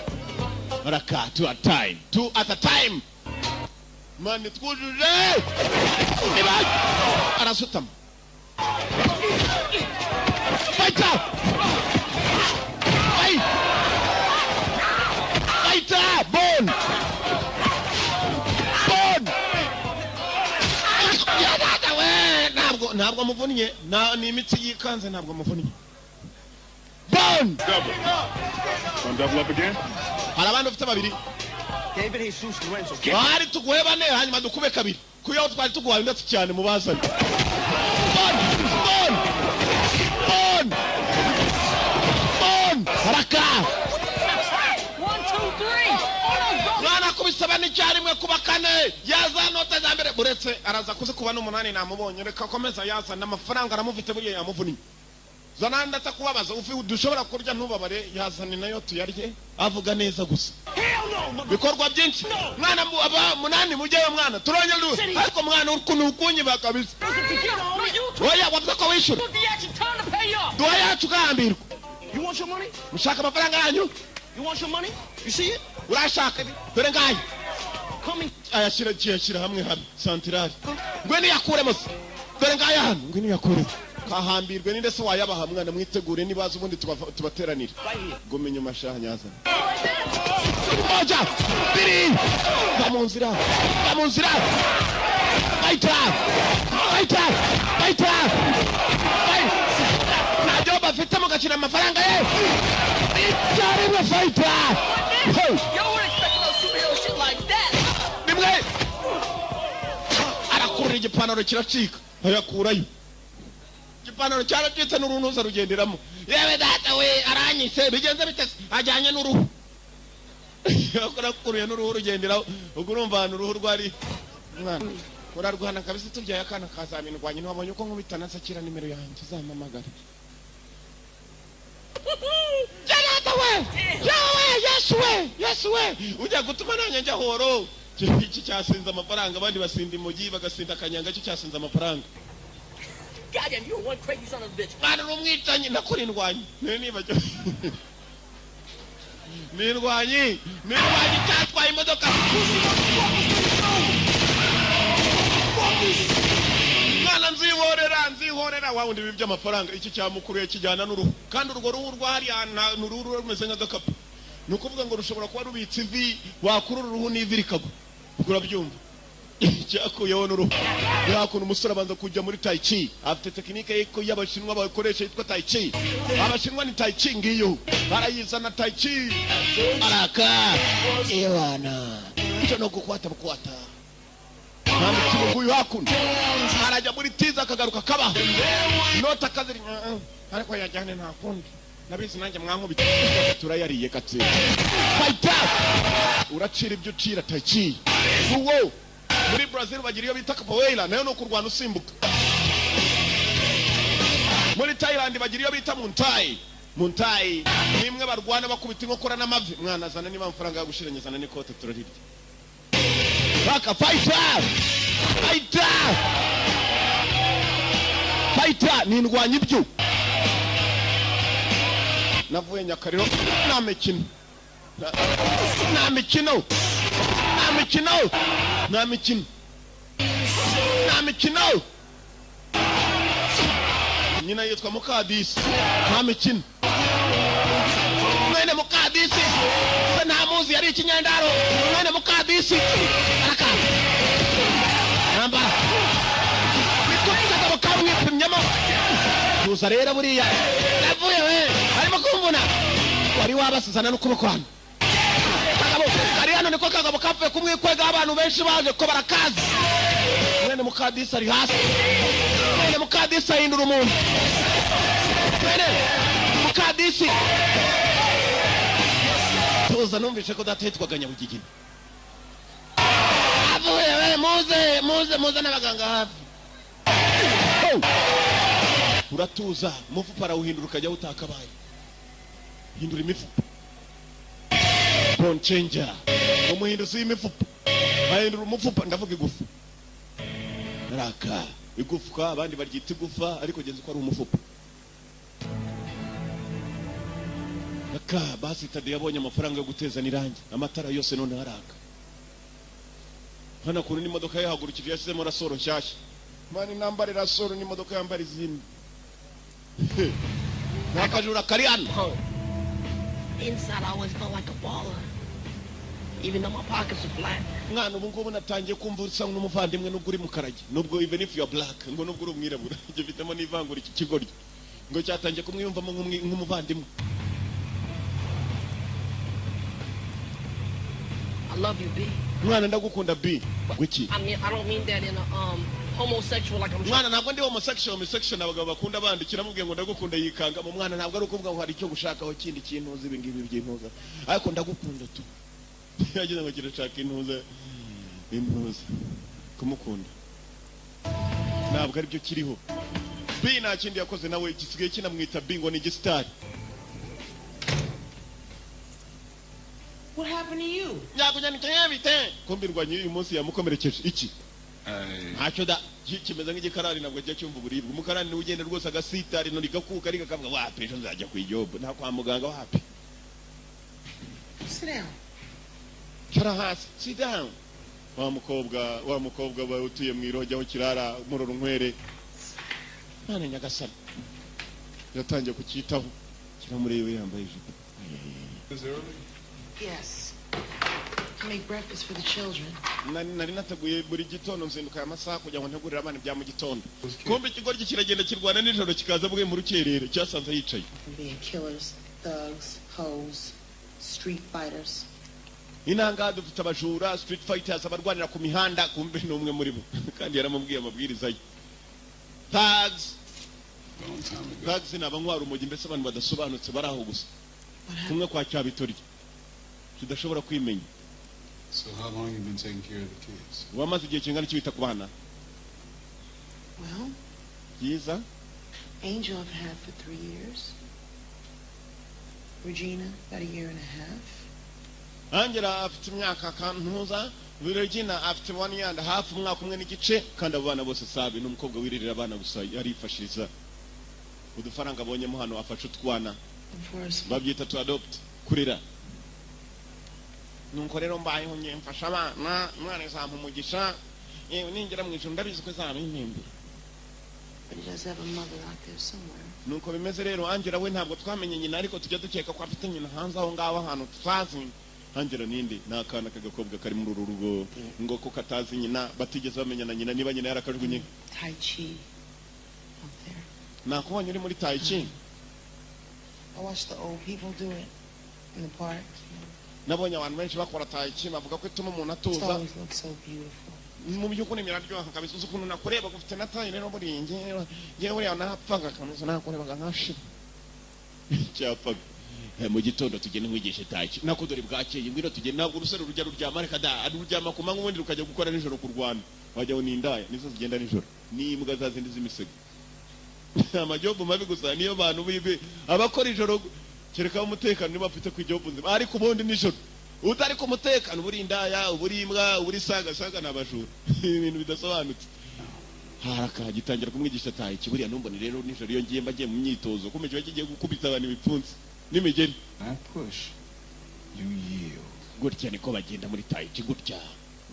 Araka 2 at a time. 2 at a time. Mani twujuje. Niba arasutama. Fight out. Fight. Fight out. Bone. Bone. Ntabwo muvunye ni imitsi yikanze ntabwo muvunye. Bone. Double. Want double up again? Hari abantu bafite babiri. David Jesus Lorenzo. Bari tuguhe bane hanyuma dukube kabiri. Kuyo twari tuguhaye ndetse cyane mubazane. Bone. Bone. Bone. Bone. Haraka. 1, 2, 3. Mwana kubisaba n'icyarimwe kuba kane. Yaza nota za mbere buretse araza kuze kuba n'umunani namubonye reka komeza yaza n'amafaranga aramufite buriye yamuvuni. Zana ndata kubabaza ufi dushobora kurya ntubabare yazane nayo tuyarye avuga neza gusa. Bikorwa byinshi. Mwana aba munani mujeyo mwana turonye lu. Ariko mwana ukuntu ukunyi bakabisa. Oya wavuga ko wishura. Duha yacu kahambirwa. You want your money? Mushaka amafaranga yanyu? You want your money? You see it? Urashaka dore ngaye. Coming. Ayashira hamwe habi santirari. Ngwene yakuremo. Dore ngaye hano ngwene yakuremo. Kahambirwe ninde se wayabaha mwana mwitegure nibaza ubundi tubateranira. Gumenye amashanyaza. Oja! Biri! Kamunzira! Baita! Najyo bafite mugakina amafaranga ye. Icyari we fighter! Yo would expect no superhero shit like that. Nimwe! Arakurira igipantaro kiracika. Ayakurayo. Igipantaro cyaracitse n'urunuza rugenderamo. Yewe data we aranyise bigenze bitese ajyanye n'uruhu. Yakurakuruye n'uruhu rugenderaho. Ubwo urumva hano uruhu rwari mwana. Urarwana kabisa tubyaye akana kazaminrwanye nabonye uko nkubitana sakira nimero yanjye zamamagara. Janata we! Yawe! Yes we! Ujya gutuma nanye njya horo. Iki cyasinze amafaranga abandi basinda imogi bagasinda akanyanga cyo cyasinze amafaranga. Goddamn, you're one crazy son of a bitch. Mwana rumwicanyi nakurindwanye. Nibajyo. Nirwanye cyatwaye imodoka. Mwana nzihorera wawundi bibye amafaranga iki cyamukuruye kijyana n'uruhu. Kandi urwo ruhu rwari n'uruhu rumeze nk'agakapu. Nukuvuga ngo rushobora kuba rubitse ivi wakurura uruhu n'ivi rikagwa. Urabyumva? Cyakuyeho n'uruhu. Yakuna umusore abanza kujya muri tai chi. Afite tekinike y'iko y'abashinwa bakoresha yitwa tai chi. Abashinwa ni tai chi ngiyo. Barayizana tai chi. Araka. Ewana. Cyo no gukwata. Nandi kibuguyu hakuna. Arajya muri tiza akagaruka kaba. Nota kaziri. Ariko yajyane nta kundi. Nabizi nanjye mwankubita. Turayariye katse. Fighter. Uracira ibyo ucira tai chi. Uwo. Muri Brazil bagira iyo bita capoeira nayo no kurwana usimbuka. Muri Thailand bagira iyo bita Muntai nimwe barwana bakubita inkokora n'amavi mwana zana niba amafaranga yagushiranye zana n'ikote turarirya. Baka fighter. Fighter ni ndwanya ibyo. Navuye Nyakariro nta mikino. Nyina yitwa Mukadisi. Nta mikino. Mwene Mukadisi. Nta muzi yari ikinyandaro. Mwene Mukadisi. Araka. Nambara. Bituka kabo kamwipimyamo. Tuza rero buriya. Navuye we. Harimo kumvuna. Wari wabasizana n'ukuboko hano. Kagabo kari hano niko kagabo kapfuye kumwikwega abantu benshi baje ko barakaza. Mwene Mukadisi ari hasi. Mwene Mukadisi ahindura umuntu. Mwene Mukadisi. Tuza numvishe ko datetwaga Nyabugigina. Avuye we muze n'abaganga hafi. Uratuza mufupa arawuhindura ukajya utakabaye. Hindura imifupa. Bone changer. Umuhinduzi w'imifupa. Bahindura umufupa ndavuga igufa. Raka. Igufwa abandi baryita igufa ariko genze ko ari umufupa. Raka basi Tade yabonye amafaranga yo guteza nirangi. Amatara yose none haraka. Hana kuri n'imodoka yahagurukije yasizemo rasoro nshyashya. Mani nambare rasoro n'imodoka yambara izindi. Nakajura kari hano. Inside I always felt like a baller. Even though my pockets are flat. Mwana ubu ngubu natangiye kumva usa n'umuvandimwe nubwo uri mu karage. Nubwo even if you are black, ngo nubwo uri umwirabura. Nje bitemo n'ivangura iki kigoryi. Ngo cyatangiye kumwiyumvamo nk'umuvandimwe. I love you, B. Mwana ndagukunda B. Gwiki. I mean, I don't mean that in a homosexual like I'm Mwana ntabwo ndi homosexual abagabo bakunda bandikira mubwiye ngo ndagukunda yikanga mu mwana ntabwo ari ukuvuga ngo hari icyo gushakaho kindi kintu uzi ibingibi by'intuza. Ariko ndagukunda tu. Yagize ngo kirashaka intuza. Kumukunda. Ntabwo ari byo kiriho. B nta kindi yakoze nawe gisigaye kinamwita B ngo ni gistar. What happened to you? Nyakunyandikanye bite. Kombirwanye uyu munsi yamukomerekeje iki? Ntacyo da kimeze nk'igikarari ntabwo ajya cyumva uburibwe. Umukarani ni ugenda rwose agasitari no ligakuka ari gakavuga wapi ejo nzajya ku ijobo nta kwa muganga wapi. Sit down. Cara hasi. Sit down. Wa mukobwa ba utuye mu iroho aho kirara muroro nkwere. Nane Nyagasani. Yatangiye kucyitaho. Kiramurebe yambaye ijipo. Is early? Yes. To make breakfast for the children. Nari nateguye buri gitondo nzinduka amasaha kugira ngo ntegurire abana bya mu gitondo. Kumbe ikigoryi kiragenda kirwana nijoro kikaza bwe mu rukerere cyasanze yicaye. Being killers, thugs, hoes, street fighters. Inanga dufite abajura, street fighters abarwanira ku mihanda kumbe n'umwe muri bo. Kandi yaramubwiye amabwiriza ye. Thugs ni abanywa urumogi mbese abantu badasobanutse baraho gusa. Kumwe kwa cyabitorye. Tudashobora kwimenya. So how long you been taking care of the kids? Wamaze igihe kingana iki wita ku bana? Well, Yiza. Angel I've had for 3 years. Regina, about 1.5 years. Angela afite imyaka kantuza. Regina afite 1.5 years umwaka umwe n'igice kandi abana bose sabe n'umukobwa wiririra abana gusa yarifashiriza. Udufaranga abonyemo hano afasha utwana. Babyita to adopt kurera. Nuko rero mbayeho nye mfasha abana mwana zampa umugisha yewe ningera mu ijuru ndabizi ko zaba impembere. But he does have a mother out there somewhere. Nuko bimeze rero Angela we ntabwo twamenye nyina ariko tujya dukeka ko afite nyina hanze aho ngaho ahantu twazi. Angela ninde nakana kagakobwa kari muri uru rugo ngo ko katazi nyina batigeze bamenya na nyina niba nyina yarakajwunye. Tai Chi out there. Nakubonye uri muri Tai Chi. I watch the old people do it in the park. Nabonye abantu benshi bakora Tai Chi bavuga ko ituma umuntu It atuza. always looks so beautiful. Mu byukuri miraryoha kabisa uzi ukuntu nakureba gufite na tayi rero buri ngewe buriya napfaga kanuza nakurebaga nkashira. Cyapfaga. Mu gitondo tugende nkwigishe Tai Chi. Nako dore bwakeye ngwiro tugende ntabwo urusero rujya ruryama ariko da aruryama ku manywa ubundi rukajya gukora nijoro ku Rwanda. Wajyaho n'indaya nizo zigenda nijoro. Ni imbwa zazindi z'imisego. Amajobo mabi gusa niyo bantu bibe abakora ijoro kereka umutekano niba afite ku ijobo nzima ariko ubundi nijoro utari ku mutekano uburi indaya uburi imbwa uburi saga n'abajura ibintu bidasobanutse haraka gitangira kumwigisha tayi kiburiya numbone rero nijoro iyo ngiye mbagiye mu myitozo komeje bagiye gukubita abantu ibipfunsi n'imigeri I push, you yield. gutya niko bagenda muri tayi gutya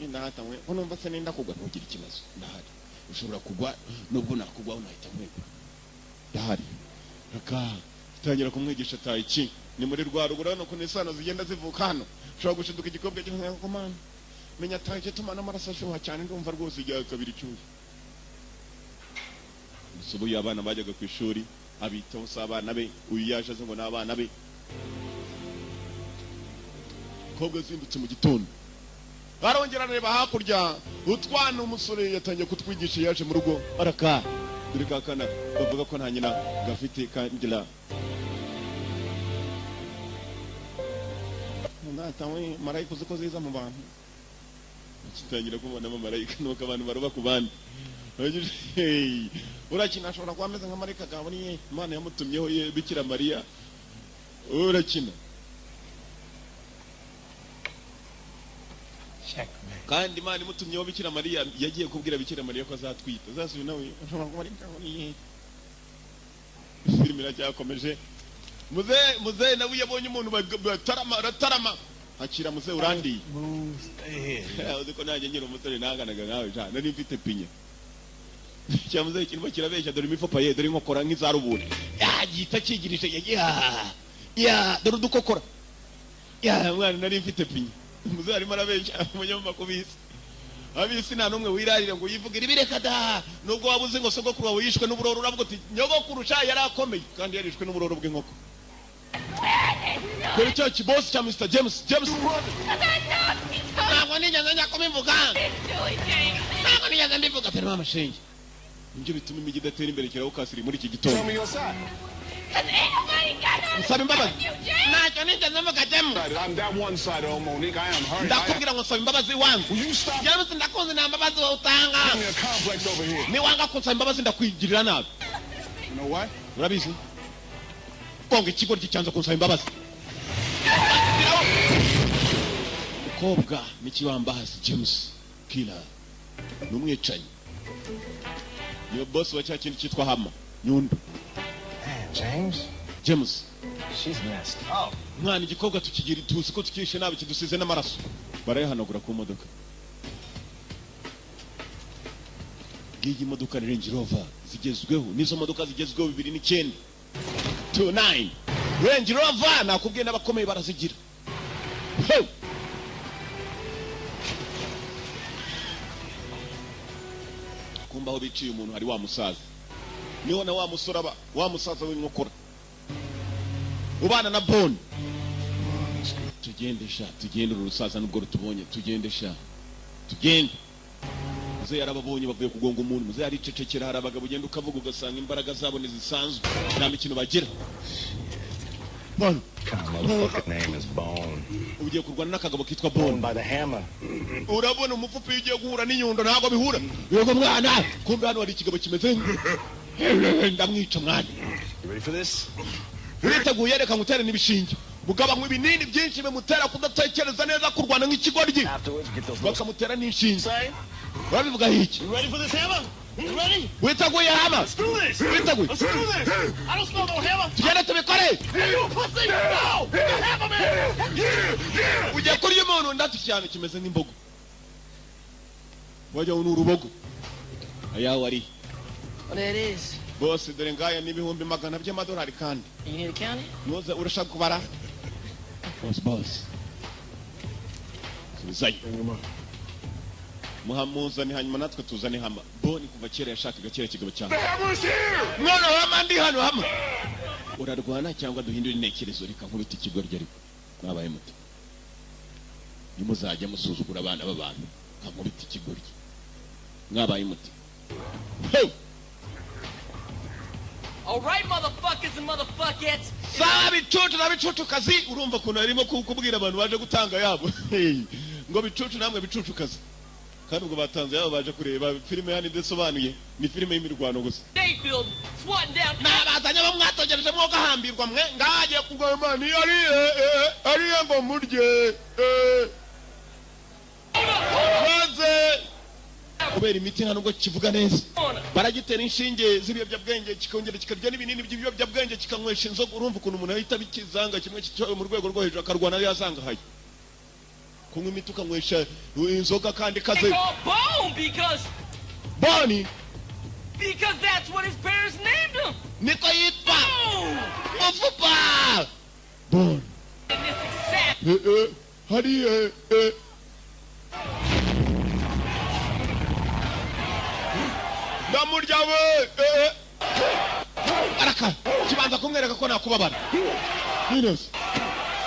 nindahatamwe ko numva se nenda kugwa ntugira ikibazo ndahari ushobora kugwa nubwo nakugwa unahita mwegura ndahari raka gitangira kumwigisha tayi ni muri rwa rugura no kunisano zigenda zivuka hano ushobora gushinduka igikobwa cy'inka ko mana menya tayi gituma n'amaraso ashuha cyane ndumva rwose igihe kabiri cyuye subuye abana bajyaga ku ishuri abitaho sabana be uyu yaje ngo n'abana be kobwa zindutse mu gitondo barongera reba hakurya utwana umusore yatangiye kutwigisha yaje mu rugo araka dore kakana bavuga ko nta nyina gafite kangira natawe marayika uzi ko ziza mu bantu kitangira kubona amarayika nuko abantu baruba ku bandi urakina ashobora kuba ameze nka marayika gaboniye Imana yamutumyeho ye Bikira Mariya urakina kandi Imana imutumyeho Bikira Mariya yagiye kubwira Bikira Mariya ko azatwita azasubi nawe ashobora kuba ari gaboniye filime iracyakomeje muze nawe yabonye umuntu batarama akira muze urandi uzi ko nanjye ngira umusore nanganaga nkawe jana nari mfite pinya cyamuze ikintu kirabeshya dore imifupa ye dore inkokora nk'izarubura gita kigirije ya dore udukokora mwana nari mfite pinya muze arimo arabeshya umunyamakubisi abisi nta numwe wirarira ngo yivugire ibireka da nubwo wabuze ngo sogokuru wawe yishwe n'uburoro uravuga uti nyogokuru sha yari akomeye kandi yarishwe n'uburoro bw'inkoko kuri cyo kibosi cya Mr. James ntabwo nigeze njya kubivuga ntabwo nigeze mbivuga pe mama shenge nibyo bituma imijyi idatera imbere kiraho kasiri muri iki gitondo nsaba imbabazi ntacyo nigeze mvuga James ndakubwira ngo nsaba imbabazi wangu James ndakunze nta mbabazi utanga niwanga kunsaba imbabazi ndakwigirira nabi urabizi konga ikigo gicyanza kunsaba imbabazi umukobwa n'ikiwambazi James Killer n'umwicanyi niyo boss wa cya kintu cyitwa Hama Nyundo James she's messed up. mwana igikobwa tukigira tuzi ko tukishe nabi kidusize n'amaraso barayahanagura ku modoka ngiyi modoka Range Rover zigezweho nizo modoka zigezweho 2009 29 Range Rover nakubwiye n'abakomeye barazigira kumba aho biciye umuntu hari wa musaza niho na wa musora wa musaza w'inkokora ubana na Bone tugende urusaza nubwo rutubonye tugende muze yarababonye bavuye kugonga umuntu muze yaricecekera hari abagabo ugenda ukavuga ugasanga imbaraga zabo nizisanzwe nta mikino bagira Bone name is Bone. ugiye kurwana n'akagabo kitwa Bone by the hammer. urabona umufupi ugiye guhura n'inyundo ntabwo bihura yego mwana kumbe hano hari ikigabo kimeze ndamwica mwana You ready for this? uriteguye reka ngutere n'ibishinge mugaba nk'ibinini byinshi bimutera kudatekereza neza kurwana nk'ikigoryi bakamutera n'inshinge urabivuga hiki You ready for this hammer? You ready? witeguye hama Let's do this. witeguye Let's do this. I don't smell no hammer. tugende tubikore Hey, you pussy! No! The hammer, man! ugiye kurya umuntu ndatu cyane kimeze nk'imbogo wajya n'urubogo ayawe ari Oh, there it is. bose dore ngaya n'ibihumbi 100 by'amadolari kandi You need to count it? nuza urashaka kubara boss tuzanye muhamuzani hanyuma natwe tuzane Hama Bone kuva kera yashakaga kera kigabo cyane mwana wa ndi hano Hama urarwana cyangwa duhindura intekerezo reka nkubita ikigoryi ariko mwabaye muto nimuzajya musuzugura abana b'abantu nkubita ikigoryi mwabaye muto All right, motherfuckers and motherfuckettes. sawa bicucu na bicucu kazi urumva kuntu arimo kubwira abantu baje gutanga yabo ngo bicucu namwe bicucu kazi kandi ubwo batanze yabo baje kureba filime yani ndesobanuye ni filime y'imirwano gusa Dayfield swatting down. nabazanye bamwatogereje mwo gahambirwa mwe ngagiye kugoma ni ari ngo murye maze kubera imiti nta nubwo kivuga neza baragitera inshinge z'ibiyobyabwenge kikongera kikarya n'ibinini by'ibiyobyabwenge kikanywesha inzoga urumva ukuntu umuntu ahita bikizanga kimwe cyo mu rwego rwo hejuru akarwana yazangahaye kunywa imiti ukanywesha inzoga kandi kaze Bone because Bonnie that's what his parents named him. niko yitwa Bone. Ofupa Bonnie And this is sad. hari ndamurya we araka kibanza kumwereka ko nakubabara Minos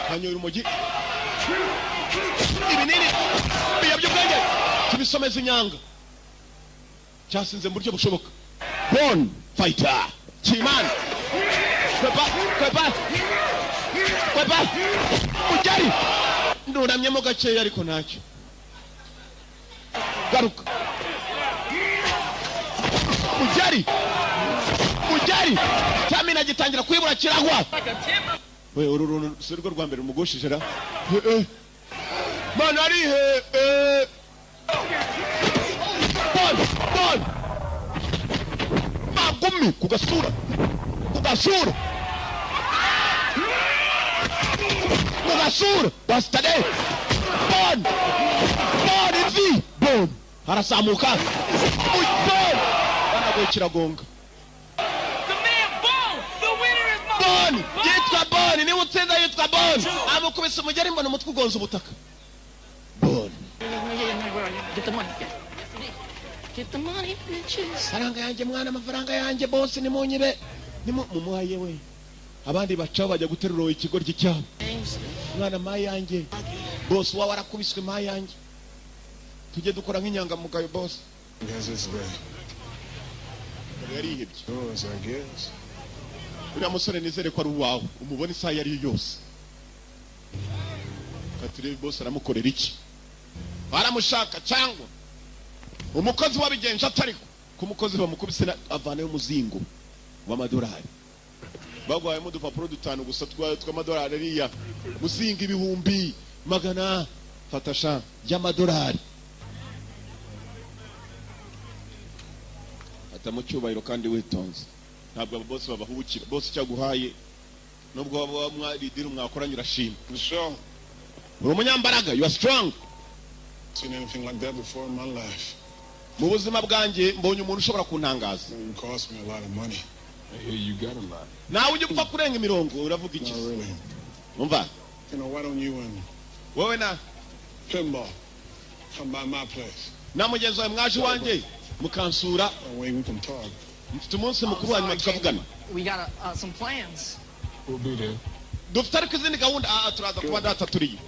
kanyoye umugi ibinini biyobyabwenge kibisomeza inyanga cyasinze mu buryo bushoboka Born fighter Chiman kwepa ujari nduramyemo gakeya ariko ntacyo garuka ujari tamina gitangira kwibura kiragwa we uru sirwo rwa mbere umugoshije ra mana ari bon magumi kugasura bastade bon ivi bon harasamuka bon banagoye kiragonga Bon yitwa Bon ni utsinda yitwa Bon amukubise umugeri mbona umutwe ugonza ubutaka Bon Get the money. Get the money, bitches. faranga yanjye mwana amafaranga yanjye boss ni munyibe ni mumuhaye we abandi bacaho bajya guterura ikigoryi cyabo mwana mayi yanjye boss wawe arakubiswe mayi yanjye tujye dukora nk'inyanga mugayo boss yarihebye uriya musore nizere ko ari uwawe umubona isaha yari yose katurebe boss aramukorera iki baramushaka cyangwa umukozi wabigenje atariko ku mukozi bamukubise avanayo umuzingo w'amadolari bagwayemo udupapuro dutanu gusa tw'amadolari ariya muzinga ibihumbi magana fatasha y'amadolari ata mu cyubahiro kandi witonze ntabwo abo bose babahubukira bose cyaguhaye nubwo waba mwaridira mwakoranye urashima Sure. uri umunyambaraga you are strong Seen anything like that before in my life. mu buzima bwanjye mbonye umuntu ushobora kuntangaza It cost me a lot of money. I hear you got a lot. nawe ujya upfa kurenga imirongo uravuga iki Not really. umva You know, why don't you and wowe na Pinball come by my place? na mugenzi wawe mwaje iwanjye mukansura That way we can talk. mfite umunsi mukuru hanyuma tukavugana We got some plans. We'll be there. dufite ariko izindi gahunda turaza kuba data turiye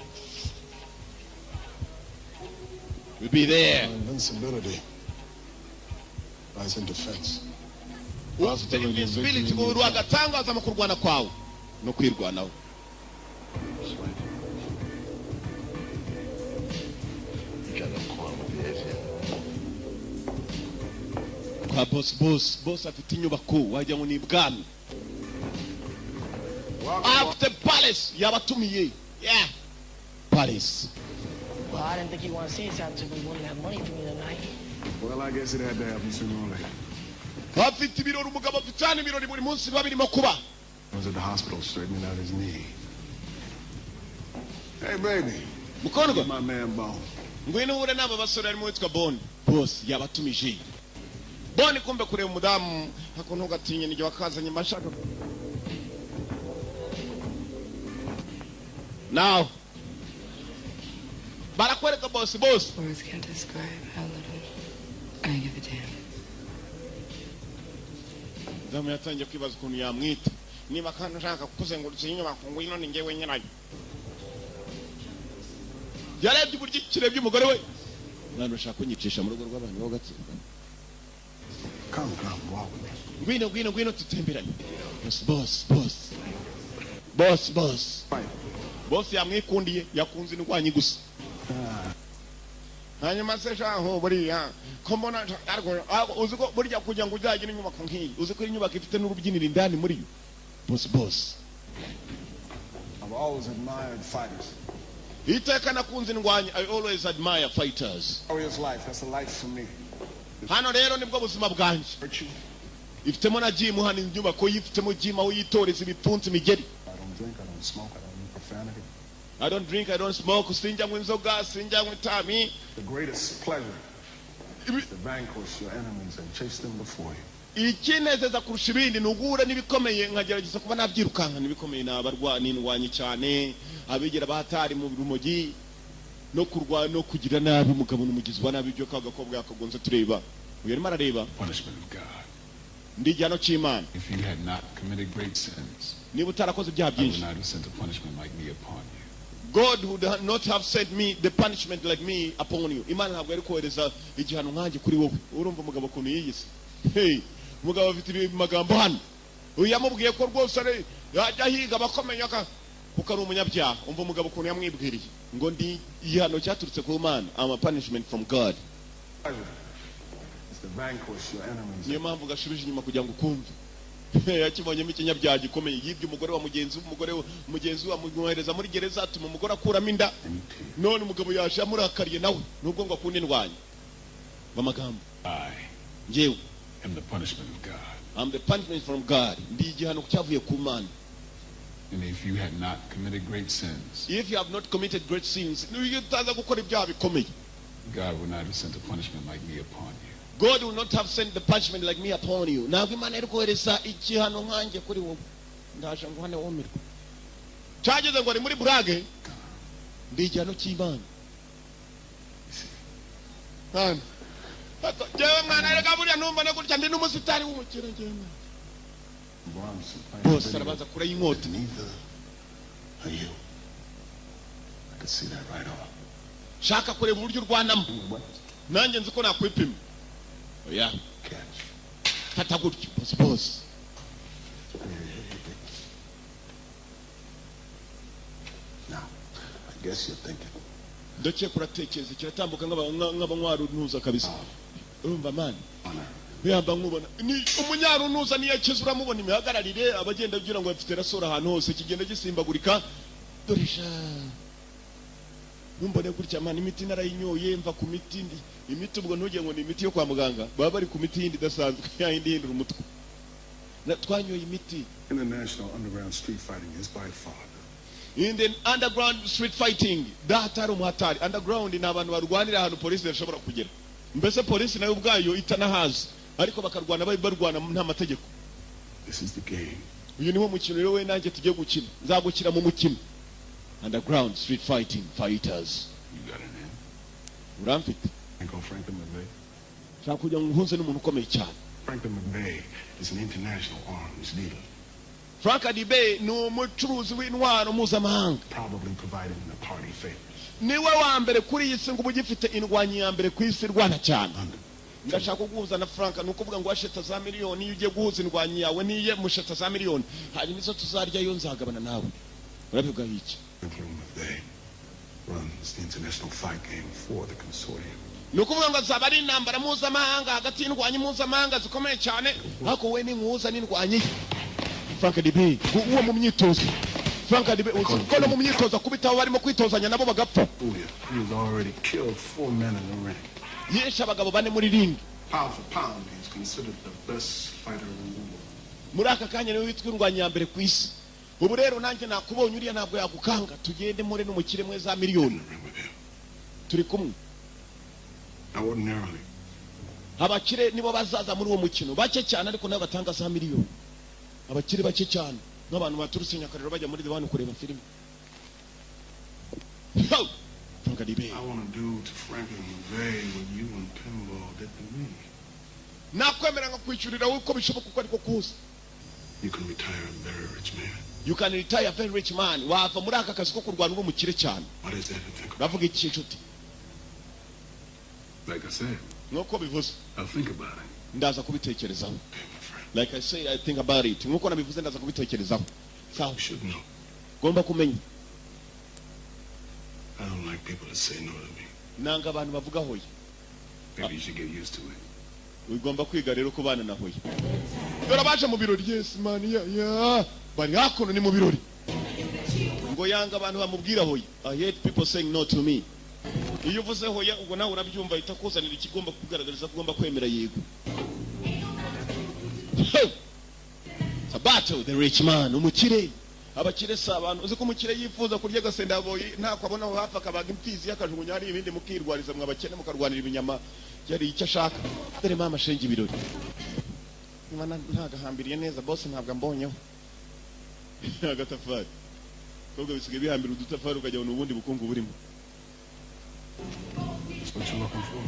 we'll be there Invincibility lies in defense. ufite invincibility ngo rwagatangaza mu kurwana kwawe no kwirwanaho kwa boss afite inyubako wajya ngo ni ibwami afite palace yabatumiye yeah palace Well, I didn't think you want to say something until we wouldn't have money for me tonight. Well, I guess it had to happen sooner or later. afite ibirori umugabo afite ibirori buri munsi biba birimo kuba I was at the hospital straightening out his knee. Hey, baby. mukondwa My man Bone. ngwino uhure n'aba basore harimo witwa Bon boss yabatumije Bon kumbe kureba umudamu hako ntugatinye nijye wakazanye mashaka now barakwereka boss Words can't describe how little I give a damn. damu yatangiye kwibaza ukuntu yamwita niba kandi ushaka kukuzengurutsa inyubako ngwino ni njyewe nyirayo yarebye uburyo kirebye umugore we mwana ushaka kunyicisha mu rugo rw'abantu bo gatsinda Come, walk with me. ngwino tutemberanye boss yamwikundiye yakunze indwanyi gusa hanyuma se shaho buriya ko mbona uzi ko burya kugira ngo uzagira inyubako nk'iyi uzi ko inyubako ifite n'urubyiniro indani muri yo boss I've always admired fighters. iteka nakunze indwanyi. I always admire fighters. Warrior's life, that's a life for me. Hano rero nibwo buzima bwanjye. Ifitemo na gym hano inyubako yifitemo gym aho yitoreza ibipfunsi imigeri. I don't drink, I don't smoke, I don't use profanity. I don't drink, I don't smoke, sinjanywa inzoga, sinjanywa itabi. The greatest pleasure is to vanquish your enemies and chase them before you. Ikinezeza kurusha ibindi ni uguhura n'ibikomeye nkagerageza kuba nabyirukanka n'ibikomeye n'indwanyi cyane abegera bahatari mu rumogi no kurwana no kugira nabi umugabo n'umugizi wa nabi byo kagakobwa yakagonze tureba uyu arimo arareba Punishment of God. ndijyano cy'Imana. If you had not committed great sins, niba utarakoze ibyaha I would byinshi, not have sent a punishment like me upon you. God would not have sent me the punishment like me upon you. Imana ntabwo yari kohereza igihano nkanjye kuri wowe. Urumva umugabo kuntu yiyise. Hey, umugabo afite magambo hano. Uyu yamubwiye ko rwose ari yajya higa abakomeye kuko ari umunyabyaha. Umva umugabo kuntu yamwibwiriye ngo ndi igihano cyaturutse ku Mana. I'm a punishment from God. Is to vanquish your enemies. Niyo mpamvu gashubije inyuma kugira ngo ukumve. Yakibonyemo ikinyabyaha gikomeye yibye umugore wa mugenzi mugenzi wa mwohereza muri gereza atuma umugore akuramo inda. None umugabo yaje amurakariye nawe nubwo ngo akunda indwanyi. Bamagambo. Njyewe am the punishment of God. I'm the punishment from God. Ndi igihano cyavuye ku Mana. And if you had not committed great sins, If you have not committed great sins, niyo utaza gukora ibyaha bikomeye, God would not have sent a punishment like me upon you. God will not have sent the punishment like me upon you. Ntabwo Imana yari kohereza igihano nkanjye kuri wowe. Ndaje ngo hane womirwa. Cyageze ngo ari muri burage. Ndi igihano cy'Imana. Hano. Jewe mwana rega buriya numva ne gutya ndi n'umusitari w'umukire njyewe. Bose arabanza kure y'inkota. Neither are you. I could see that right off. Shaka kureba uburyo urwanamo. Nanjye nzi ko nakwipima. Oya. Fata gutyo boss. Now, I guess you're thinking. Ndakeye kuratekereza kiratambuka nk'abanywaru ntuza kabisa. Urumva man. Yamba nkubona. Ni umunyaru ntuza niyo kiza uramubona imihagararire abagenda kugira ngo bafite rasora ahantu hose kigenda gisimbagurika. Dorisha. Numbone gutya man imiti narayinyoye mva ku miti ndi. Imiti ubwo ntujye ngo ni imiti yo kwa muganga. Baba bari ku miti yindi dasanzwe yindi hindura umutwe. Na twanyoye imiti. International underground street fighting is by far. In the underground street fighting, datari umuhatari. Underground ni abantu barwanira ahantu polisi yashobora kugera. Mbese polisi nayo ubwayo itanahazi. Ariko bakarwana barwana nta mategeko. This is the game. Uyu niwo mukino rero we nanjye tugiye gukina. Nzagukira mu mukino. Underground street fighting fighters. You got an end? Uramfite. Uncle Franklin McVeigh. Shaka kujya nkunze n'umuntu ukomeye cyane. Franklin McVeigh is an international arms dealer. Frank Adibe ni umucuruzi w'intwaro mpuzamahanga. Probably providing the party favors. Niwe wa mbere kuri iyi si ngo ugifite indwanyi ya mbere ku isi rwana cyane. Ndashaka kuguhuza na Frank ni ukuvuga ngo washeta za miliyoni iyo ugiye guhuza indwanyi yawe niye musheta za miliyoni hanyuma izo tuzarya yo nzagabana nawe. Urabivuga iki? Franklin McVeigh runs the international fight game for the consortium. Ni ukuvuga ngo azaba ari intambara mpuzamahanga hagati y'indwanyi mpuzamahanga zikomeye cyane ariko we ni nkuza n'indwanyi. Frank Adibe uwo mu myitozo. Frank Adibe ukono mu myitozo kubitaho barimo kwitozanya nabo bagapfa. He has already killed 4 men in the ring. Yesha abagabo bane muri ring. Pound for pound, he's considered the best fighter in the world. Muri aka kanya niwe witwa indwanyi ya mbere ku isi. Ubu rero nanjye nakubonye uriya ntabwo yagukanga tugende muri n'umukire mwe za miliyoni. Turi kumwe. Now ordinarily, abakire nibo bazaza muri uwo mukino bake cyane ariko nabo batanga za miliyoni. Abakire bake cyane n'abantu baturutse Nyakariro bajya muri Divan kureba filime. Frank Adibe. I want to do to Franklin McVeigh what you and Pinball did to me. Nakwemera ngakwishyurira uko bishoboka uko ariko kose. You can retire a very rich man. You can retire a very rich man. Wava muri aka kazi ko kurwana n'umukire cyane. What is that to think about? Bavuga iki inshuti? Like I said, Nuko bivuze. I'll think about it. Ndaza kubitekerezaho. Okay, my friend. Like I say, I think about it. Nuko nabivuze ndaza kubitekerezaho. Sawa. You should know. Gomba kumenya. I don't like people that say no to me. nanga abantu bavuga hoya. Maybe you should get used to it. Ugomba kwiga rero kubana na hoya. Dore baje mu birori, yes man, ya bari hakuno ni mu birori. Ngo yanga abantu bamubwira hoya. I hate people saying no to me. Iyo uvuze hoya ubwo nawe urabyumva itakuzanira ikigomba kugaragariza kugomba kwemera yego. Sabato the rich man, umukire. Abakire sabantu uzi ko umukire yifuza kurya gasenda boyi nta kwabona aho hafa kabaga imfizi yakajugunya hari ibindi mukirwariza mwa bakene mukarwanira ibinyama yari icyo ashaka. Dore mama shenge ibirori. Imana ntagahambiriye neza boss ntabwo ambonyeho. Agatafari. Kobwa bisigaye bihambira udutafari ukajya ubundi bukungu burimo. What you looking for?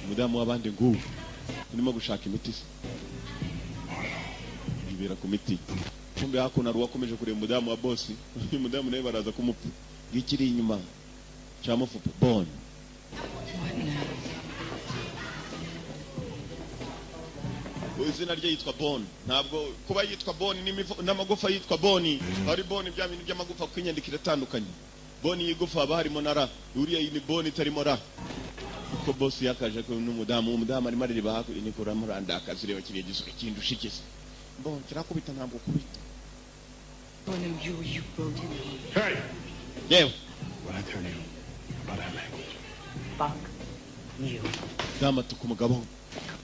Mudamu wabande nguvu. Urimo gushaka imiti se. Ibera ku miti. Kumbe hakuna ruwakomeje kureba mudamu wa boss. Uyu mudamu nawe baraza kumupfa. Gikiri inyuma. Cyamufupa bon. Izina rye yitwa Bon. Ntabwo kuba yitwa Bon n'amagufa yitwa Boni. Ari Boni bya bintu by'amagufa kwinyandikira atandukanye. Boni yigufa aba harimo nara. Uriya ni Boni itarimo ra. Uko boss yakaje ko n'umudamu arimo ariba hako ni kuramuranda akazireba kiriye gisoro kindu shikise. Bon kirakubita ntabwo kubita. You broke him. Hey! Yeah. What I tell you about that language? Fuck you. Dama tukumugabo.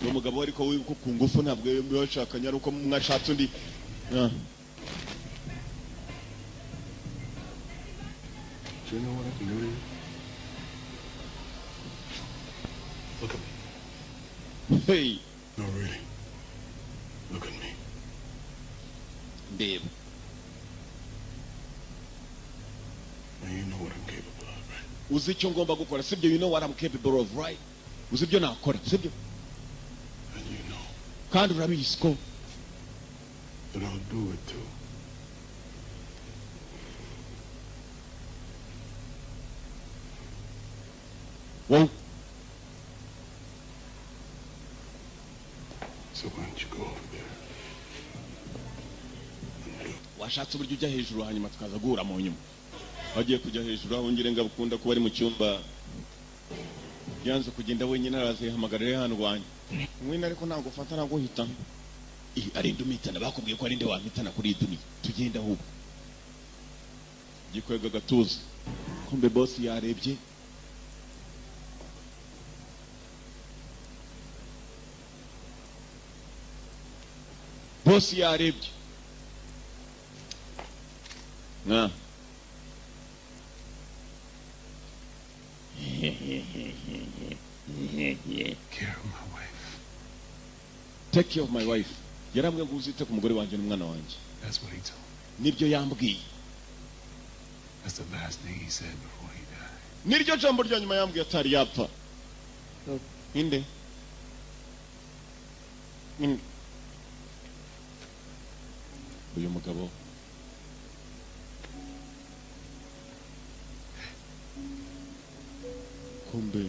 Umugabo ariko wiko ku ngufu ntabwo yashakanya ruko mwashatse undi. Do you know what I can do to you? Look at me. Hey. No, really. Look at me. Babe. Now you know what I'm capable of, right? Uzi icyo ngomba gukora sibyo, you know what I'm capable of, right? Uzi ibyo nakora sibyo? And you know Kandi urabizi ko that I'll do it too. wowe So why don't you go over there? washatse uburyo ujya hejuru hanyuma tukaza guhura mu nyuma. Wagiye kujya hejuru aho ngire ngabukunda kuba ari mu cyumba. Yanze kugenda wenyine araze hamagarire hano rwanya. Mwina ariko ntabwo ufata ntabwo uhita. Ari ndumitana bakubwiye ko ari nde wamitana kuri duni. Tugenda ahubwo. Gikwega gatuza. Kumbe boss yarebye. Boss yarebye. Na. Care of my wife. Take care of my wife. Yarambwiye ngo uzite ku mugore wanjye n'umwana wanjye. That's what he told me. Nibyo yambwiye. That's the last thing he said before he died. Niryo jambo rya nyuma yambwiye atari yapfa. Inde. Uyu mugabo kumbe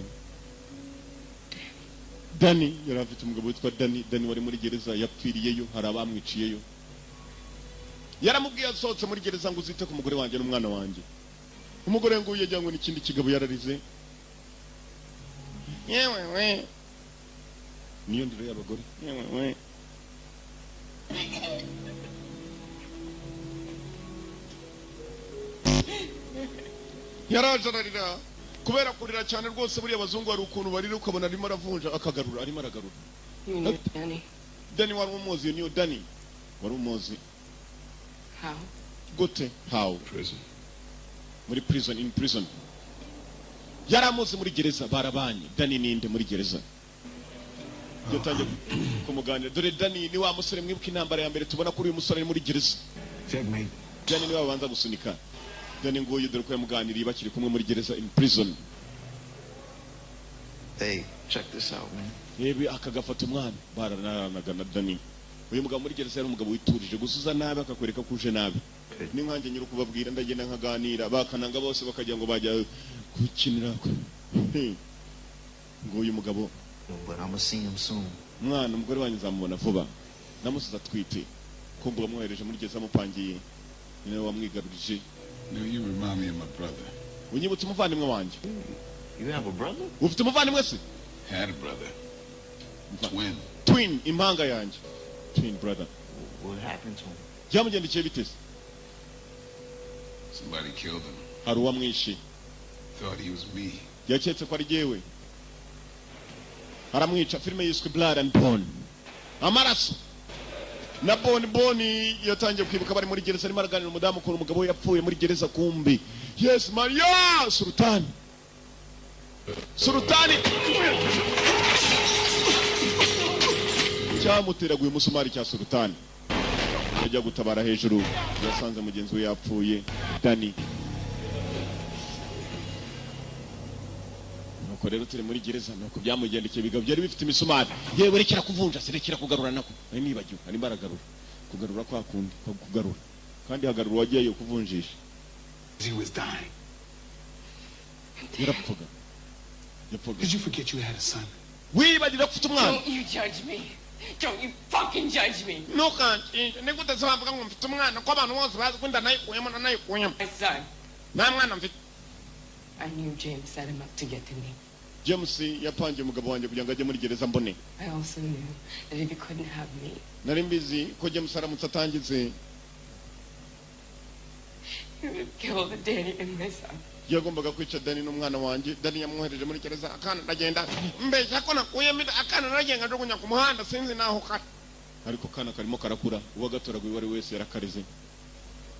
Dani yari afite umugabo witwa Dani wari muri gereza yapfiriyeyo, hari abamwiciyeyo. Yaramubwiye asohotse muri gereza ngo uzite ku mugore wanjye n'umwana wanjye. Umugore ngo yajya ngo n'ikindi kigabo yararize. Yewe we. Niyo ndire y'abagore. Yewe we. Yarajararira kubera kurira cyane rwose buriya abazungu hari ukuntu barira ukabona arimo aravunja akagarura arimo aragarura. Dani wari umuzi, niyo Dani wari umuzi. How? Gute? How? Prison. Muri prison, in prison. Yaramuzi muri gereza barabanye. Dani ninde muri gereza? Yotangiye kumuganira. Dore Dani ni wa musore mwibuka intambara ya mbere tubona kuri uyu musore muri gereza. Checkmate. Dani ni wabanza gusunika. Dani nguyu dore ko yamuganiriye bakiri kumwe muri gereza in prison. Hey, check this out, man. Yebi akagafata umwana barananaga na Dani. Uyu mugabo muri gereza yari umugabo witurije, gusuza nabi akakwereka kuje nabi. Ni nkanjye nyiri kubabwira ndagenda nkaganira bakananga bose bakajya ngo bajya gukinira. Nguyu mugabo. But I'm gonna see him soon. Mwana umugore wanyu zamubona vuba. Namusiza twite. Kumbe wamwohereje muri gereza mupangiye. Ni nawe wamwigarurije. You remind me of my brother. Unyibutse umuvandimwe wanjye. You have a brother? ufite umuvandimwe se? Had a brother. Twin. Twin, impanga yanjye. Twin brother. What happened to him? Byamugendekeye bite se? Somebody killed him. Hari uwamwishe. Thought he was me. Yaketse ko ari jyewe. Aramwica. Filime yiswe Blood and Bone. Amaraso. Na Bone yatangiye kwibuka bari muri gereza, arimo araganira umudamu ko umugabo we yapfuye muri gereza kumbi. Yes Maria Sultani. Sultani cyamuteraguye umusumari cya Sultani. Yajya gutabara hejuru, yasanze mugenzi we yapfuye. Dani. Nuko rero turi muri gereza, nuko byamugendekeye bigabo byari bifite imisumari. Yewe rekera kuvunja, sirekera kugarura nako. Ari nibagiwe, ari mbaragarura. Kugarura kwa kundi, kugarura. Kandi hagarura wagiye kuvunjisha. He was dying. Yarapfuga. Did you forget you had a son? Wibagira kufite umwana. Don't you judge me. Don't you fucking judge me. No can't. Nigute sabavuga ngo mfite umwana ko abantu bose bazi ko ndanayikuyemo nanayikuyemo. My son. Na mwana mfite. I knew James set him up to get to me. James yapangiye umugabo wanjye kugira ngo ajye muri gereza mbone. I also knew that if he couldn't have me, Nari mbizi ko James aramutse atangize he would have killed Danny and my son. yagombaga kwica Dani n'umwana wanjye. Dani yamwohereje muri gereza, akana ndagenda mbeshya ko nakuyemo akana nagenga njugunya ku muhanda sinzi naho kari. Ariko kana karimo karakura, uwo gatoraguye wari wese yarakarize.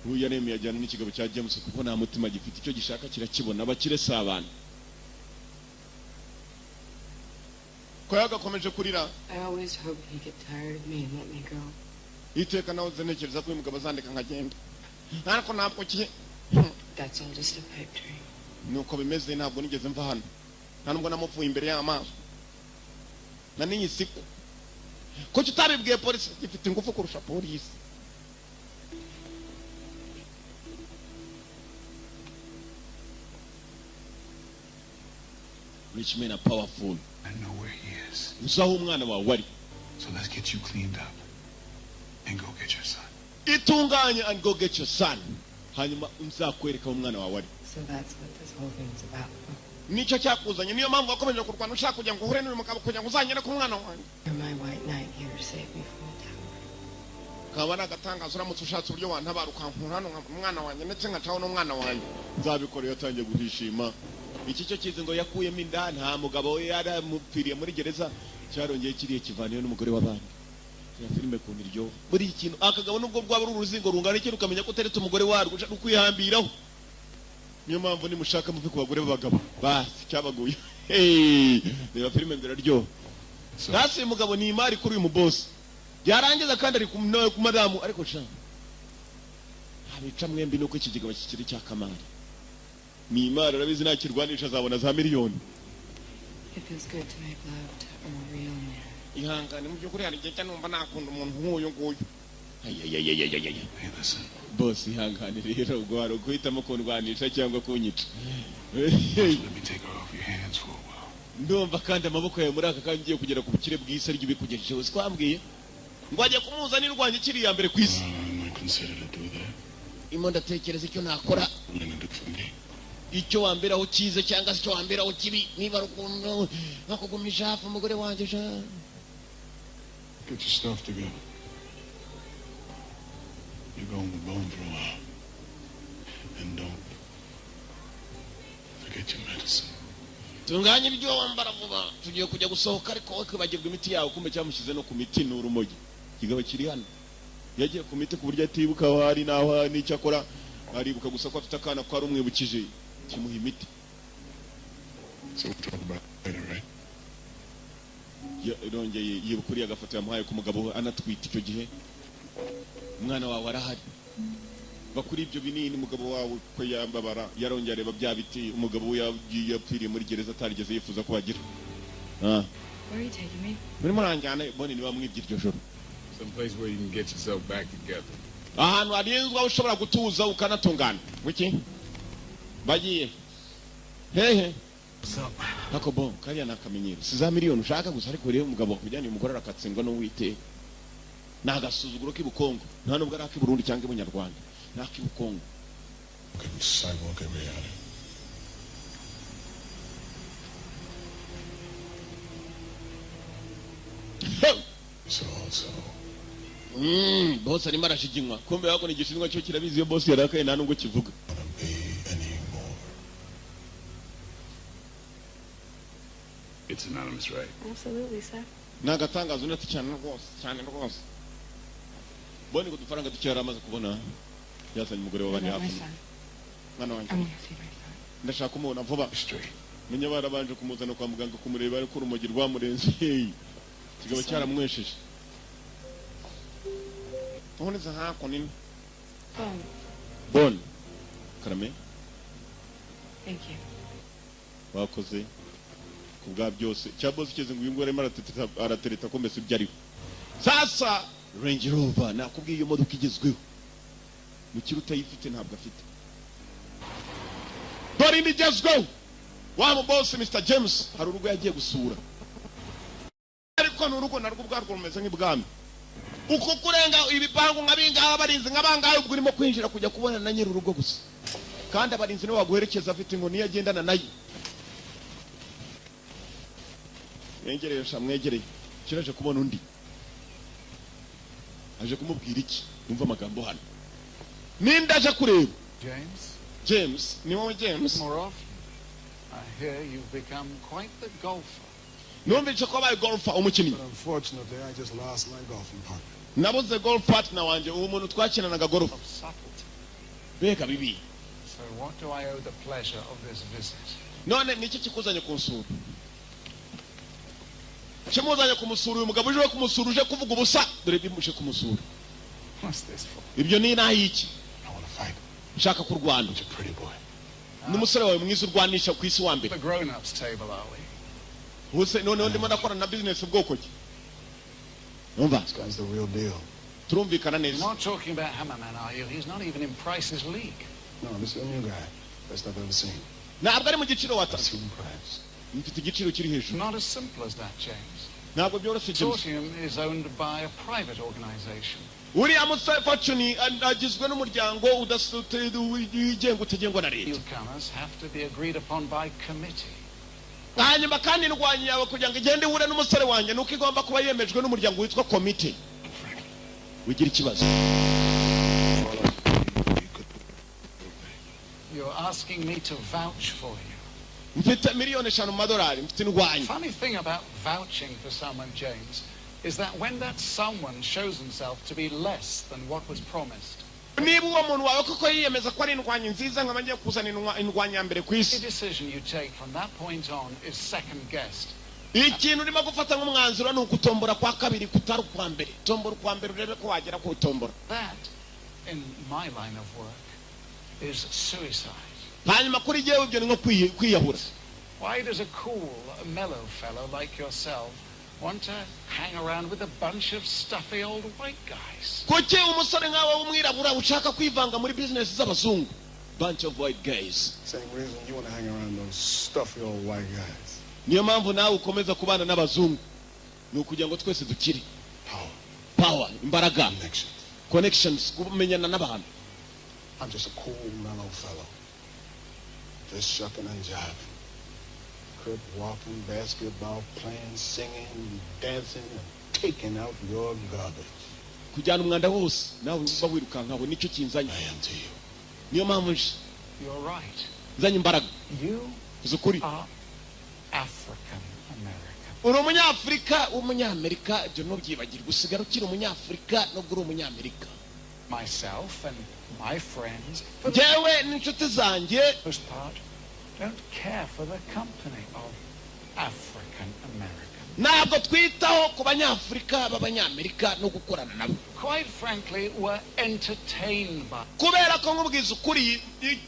Uyu yaremeye ajyana n'ikigabo cya James kuko nta mutima gifite, icyo gishaka kirakibona, abakire sabana. Ko yagakomeje kurira. I always hoped he'd get tired of me and let me go. Iteka nawe zenekereza ko uyu mugabo azandika nkagenda. Ariko ntabwo kihe. That's all just a pipe dream. Nuko bimeze, ntabwo nigeze mva hano. Nta nubwo namupfuye imbere y'amaso. Na n'iyi siku. Ko tutabibwiye polisi, gifite ingufu kurusha polisi. Rich men are powerful. I know where he is. Uzaho umwana wawe wari. So let's get you cleaned up and go get your son. Itunganye and go get your son. Hanyuma nzakwereka umwana wawe wari. So that's what this whole thing's about. Nicyo cyakuzanye, niyo mpamvu wakomeje kurwana ushaka kugira ngo uhure n'uyu mugabo kugira ngo uzanyere ku mwana wanjye. You're my white knight here to save me from the tower. Kaba ari agatangazo uramutse ushatse uburyo wantabara ukankura hano umwana wanjye ndetse nkacaho n'umwana wanjye. Nzabikora. Yatangiye guhishima. Iki cyo kizi ngo yakuyemo inda, nta mugabo we yaramupfiriye muri gereza, cyarongeye kiriye kivaniye n'umugore w'abandi. Ya filime ku niryo buri ikintu akagabo nubwo bwaba uruzingo rungana iki rukamenya ko teretse umugore warwo ushaka kwihambiraho. Niyo mpamvu nimushaka muve ku bagore b'abagabo basi cyabaguye. Reba filime ndiraryo. Nasi uyu mugabo ni imari kuri uyu mubosi. Yarangiza kandi ari ku madamu ariko sha. Abica mwembi nuko iki kigabo kikiri cya Kamari. Ni imari arabizi nakirwanisha azabona za miliyoni. It feels good to make love to a real man. Ihangane mu byukuri hari igihe numva nakunda umuntu nk'uyu nguyu. Hey, listen. Boss ihangane rero ubwo hari guhitamo kundwanisha cyangwa kunyica. Let me take her off your hands for a while. Ndumva kandi amaboko yawe muri aka kandi ngiye kugera ku bukire bw'isi aryo bikugejejeho. Twambwiye ngo ajye kumuzanira urwanya kiri ya mbere ku isi. I'm not considered to do that. Imo ndatekereza icyo nakora. I'm gonna do for me. Icyo wamberaho cyize cyangwa se icyo wamberaho kibi, niba rukundo nakugumisha hafi umugore wanjye sha. Get your stuff together. You're going with Bone for a while. And don't forget your medicine. Tunganya ibyo wambara vuba, tugiye kujya gusohoka ariko wowe kwibagirwa imiti yawe kumbe cyamushyize no ku miti n'urumogi. Kigabo kiri hano. Yagiye ku miti ku buryo atibuka aho hari naho n'icyo akora, aribuka gusa ko afite akana ko ari umwibukije kimuha imiti. So we'll talk about it later, right? Irongeye yibukuri agafoto yamuhaye ku mugabo anatwita icyo gihe. Umwana wawe arahari. Bakuri ibyo binini umugabo wawe ko yambabara, yarongeye areba bya biti umugabo we yapfiriye muri gereza atarigeze yifuza ko bagira. Where are you taking me? Muri muranjyana bone niba mwibye iryo joro. Some place where you can get yourself back together. Ahantu harinzwe ushobora gutuza ukanatungana. Wiki? Bagiye. Hehe. Hako bon, kariya nakamenyero. Siza miliyoni ushaka gusa ariko rero umugabo wakujyanye umugore arakatsindwa no wite. Nagasuzuguro k'ibukongo. Nta nubwo ari Burundi cyangwa Bunyarwanda. Nakibukongo. Sidewalk every hour. So also. Boss arimo arashiginywa. Kumbe yako ni gishinzwe cyo kirabizi iyo boss yarakaye nta nubwo kivuga. It's anonymous, right? Absolutely, sir. Nagatangazo nati cyane rwose. Boni ko dufaranga ducyara amaze kubona yazanye umugore w'abandi hafi. Mwana wanjye. Ndashaka kumubona vuba. Menya barabanje kumuzana kwa muganga kumureba ariko urumogi rwamurenze. Kigabo cyaramwesheje. Tone za hako nini? Bon. Karame. Thank you. Wakoze. Kubwa byose. Cyabose keze ngo ingore aratereta ko mese byariho. Sasa Range Rover nakubwiye iyo modoka igezweho. Mu kiruta yifite ntabwo afite. Dore indi igezweho. Wa boss Mr James hari urugo yagiye gusura. Ariko n'urugo narwo bwarwo rumeze nk'ibwami. Uko kurenga ibipangu nk'abingaha abarinzi nk'abangahe ubwo urimo kwinjira kujya kubona na nyiri urugo gusa. Kandi abarinzi niwe waguherekeza afite ngo niyo agendana nayo. Mwegereye kiraje kubona undi. Aje kumubwira iki? Numva amagambo hano. Ninda aje kureba. James, ni wowe James. More often. I hear you've become quite the golfer. Numvise ko abaye golfer umukinnyi. But unfortunately, I just lost my golfing partner. Nabuze golf partner wanje uwo muntu twakinanaga golf. Beka bibi. So what do I owe the pleasure of this visit? None niki kikuzanye kunsura? Kimuzanye kumusura uyu mugabo uje kumusura uje kuvuga ubusa dore bimushe kumusura. What's this for? Ibyo ni nahiki. I want to fight. Shaka kurwana. You're a pretty boy. Numusore wawe mwiza urwanisha ku isi wa mbere. The grown-ups table, are we? Huse none ndimo ndakora na business ubwoko ki? Numva. This guy's the real deal. Turumvikana You're neza. not talking about Hammerman, are you? He's not even in Price's league. No, this is a new guy. Best I've ever seen. Ntabwo ari mu giciro wata. I've seen Price. Mfite igiciro kiri hejuru. Not as simple as that, James. Ntabwo byoroshye James. Tortium is owned by a private organization. Uriya musore Fortune agizwe n'umuryango wigenga utegengwa na leta. Newcomers have to be agreed upon by committee. Hanyuma kandi indwanyi yawe kugira ngo igende ihure n'umusore wanjye nuko igomba kuba yemejwe n'umuryango witwa committee. Wigira ikibazo. You're asking me to vouch for you. Mfite miliyoni 5 $5 mfite indwanyi. Funny thing about vouching for someone, James, is that when that someone shows himself to be less than what was promised, Niba uwo muntu wawe koko yiyemeza ko ari indwanyi nziza nkaba ngiye kuzana indwanyi ya mbere ku the isi. decision you take from that point on is second guessed. Ikintu urimo gufata nk'umwanzuro ni ugutombora kwa kabiri kutari kwa mbere. Tombora kwa mbere urebe ko wagera ku tombora. That, in my line of work, is suicide. Hanyuma kuri jewe ibyo ni nko kwiyahura. Why does a cool, mellow fellow like yourself want to hang around with a bunch of stuffy old white guys? Kuki umusore nkawe w'umwirabura ushaka kwivanga muri business z'abazungu? Bunch of white guys. Same reason you want to hang around those stuffy old white guys. Niyo mpamvu nawe ukomeza kubana n'abazungu. Ni ukugira ngo twese dukire. Power, imbaraga. Connections, kumenyana n'abantu. I'm just a cool, mellow fellow. Just shucking and jiving. Crip walking, basketball playing, singing, dancing, and taking out your garbage. Kujyana umwanda wose nawe uba wirukankaho nicyo kinzanye. I am to you. Niyo mpamvu You're right. nzanye imbaraga. You Zukuri. are African American. Uri umunyafrika w'umunyamerika ibyo ntubyibagirwe usigara ukiri umunyafrika nubwo uri umunyamerika. Myself and my friends, Jewe n'inshuti zanjye for the most part, don't care for the company of African American. ntabwo twitaho ku banyafrika b'abanyamerika no gukorana nabo. Quite frankly, we're entertained by. Kubera ko nkubwiza ukuri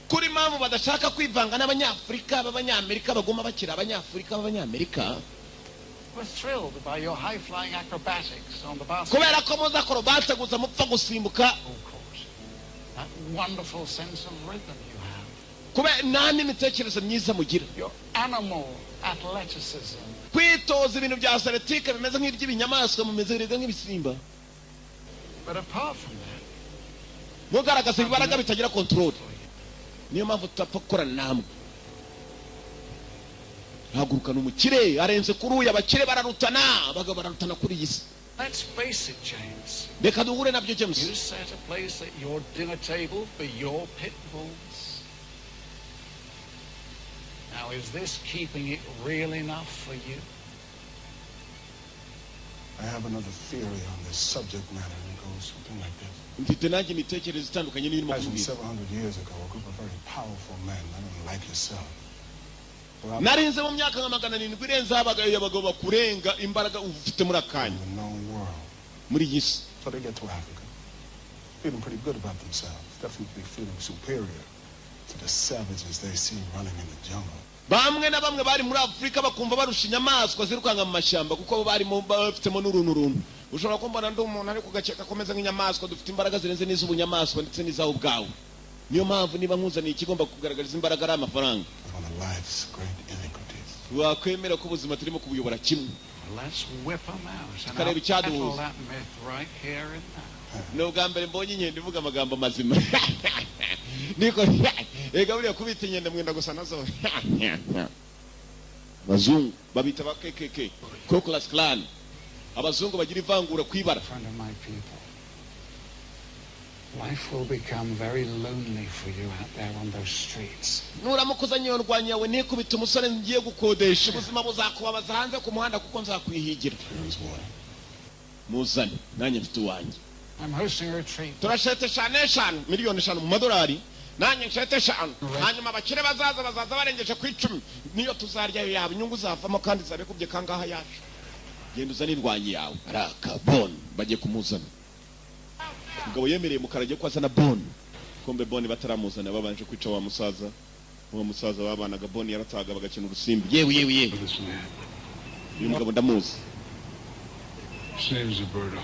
kuri mpamvu badashaka kwivanga n'abanyafrika b'abanyamerika bagoma bakira abanyafrika b'abanyamerika. We're thrilled by your high-flying acrobatics on the basketball Kubera ko muza acrobate gusa mupfa gusimbuka. court. That wonderful sense of rhythm you have. Kubera nta n'imitekerereze myiza mugira. Your animal athleticism. Kwitoza ibintu bya athletic bimeze nk'iby'ibinyamaswa mumeze nk'ibisimba. But apart from that, Mugaragaza ibaraga bitagira control. Niyo mpamvu tutapfa gukorana namwe. Hagurukana umukire arenze kuri uyu abakire bararutana bararutana kuri iyi si. Let's face it, James. reka duhure nabyo James. You set a place at your dinner table for your pit bulls. Now, is this keeping it real enough for you? I have another theory on this subject matter, and it goes something like this. mfite nanjye imitekerereze itandukanye n'irimo Imagine kubwira. 700 years ago, a group of very powerful men, I don't know, like yourself. narinze mu myaka nka 700 irenze abagabo bakurenga imbaraga ufite muri akanya In the known world. muri iyi si. So they get to Africa, feeling pretty good about themselves, definitely feeling superior to the savages they see running in the jungle. bamwe na bamwe bari muri Afrika bakumva barusha inyamaswa zirukanga mu mashyamba kuko barimo bafitemo n'uruntu. ushobora kumbona ndi umuntu ariko gaceka komeza nk'inyamaswa dufite imbaraga zirenze n'iz'ubunyamaswa ndetse n'izaho ubwawe. niyo mpamvu niba nkuzaniye ikigomba kugaragariza imbaraga ari amafaranga. One of life's great iniquities. wakwemera ko ubuzima turimo kubuyobora kimwe. Let's whip them out. And Kareba I'll icyaduhuza. settle that myth right here and now. ni ubwa mbere mbonye inkende ivuga amagambo mazima. niko ega buriya kubita inkende mwenda gusa nazo. abazungu babita ba KKK, Ku Klux Klan. abazungu bagira ivangura kwibara. Friend of my people, life will become very lonely for you out there on those streets. nuramukuza nyiyo ndwanya yawe nikubita umusore ngiye gukodesha ubuzima buzakubabaza hanze ku muhanda kuko nzakwihigira. muzane nanjye mfite uwanjye. I'm hosting a retreat. turashete 5 miliyoni 5 mu madolari nanjye nshete 5 hanyuma abakire bazaza barengeje ku 10 niyo tuzarya yabo inyungu zavamo kandi zabekubye kangaha yacu. genda uzane indwanyi yawe araka Bon bagiye kumuzana. umugabo yemereye mukarage ko azana Bon. kombe Bon bataramuzana babanje kwica wa musaza. uwo musaza babanaga Bon yarataga bagakina urusimbi. yewe uyu mugabo ndamuzi. His name's Roberto.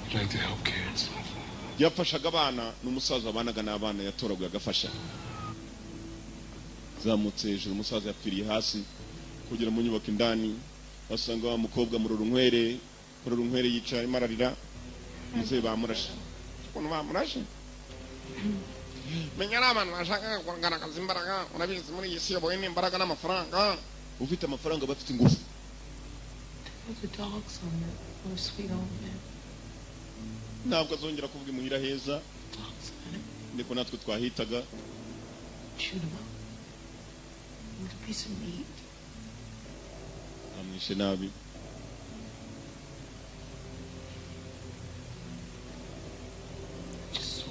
I'd like to help kids. yafashaga abana n'umusaza wabanaga n'abana yatoraguye agafasha. zamutse hejuru umusaza yapfiriye hasi kugera mu nyubako indani basanga wa mukobwa mu rurunkwere yicaye mararira. muze bamurashe. ukuntu bamurashe menya ari abantu bashaka kugaragaza imbaraga. urabizi muri iyi si yoboye n'imbaraga n'amafaranga. ufite amafaranga bafite ingufu. The dogs on the poor sweet old man. ntabwo azongera kuvuga imuhira heza. Dogs on it. niko natwe twahitaga. Shoot him up. With a piece of meat. amwishe nabi. Just so.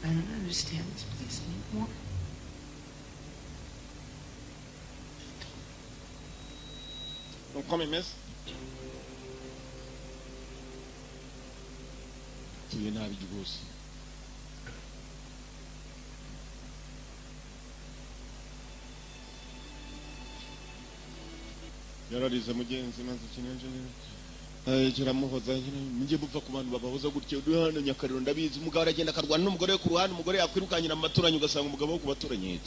I don't understand this place anymore. Don't call me miss. tuye nabi rwose. yararize mugenzi maze kinenje kiramuhoza mujye bupfa ku bantu babahoza gutyo. hano Nyakariro ndabizi umugabo aragenda akarwana n'umugore we ku ruhande. umugore yakwirukanyira mu baturanyi ugasanga umugabo wo ku baturanyi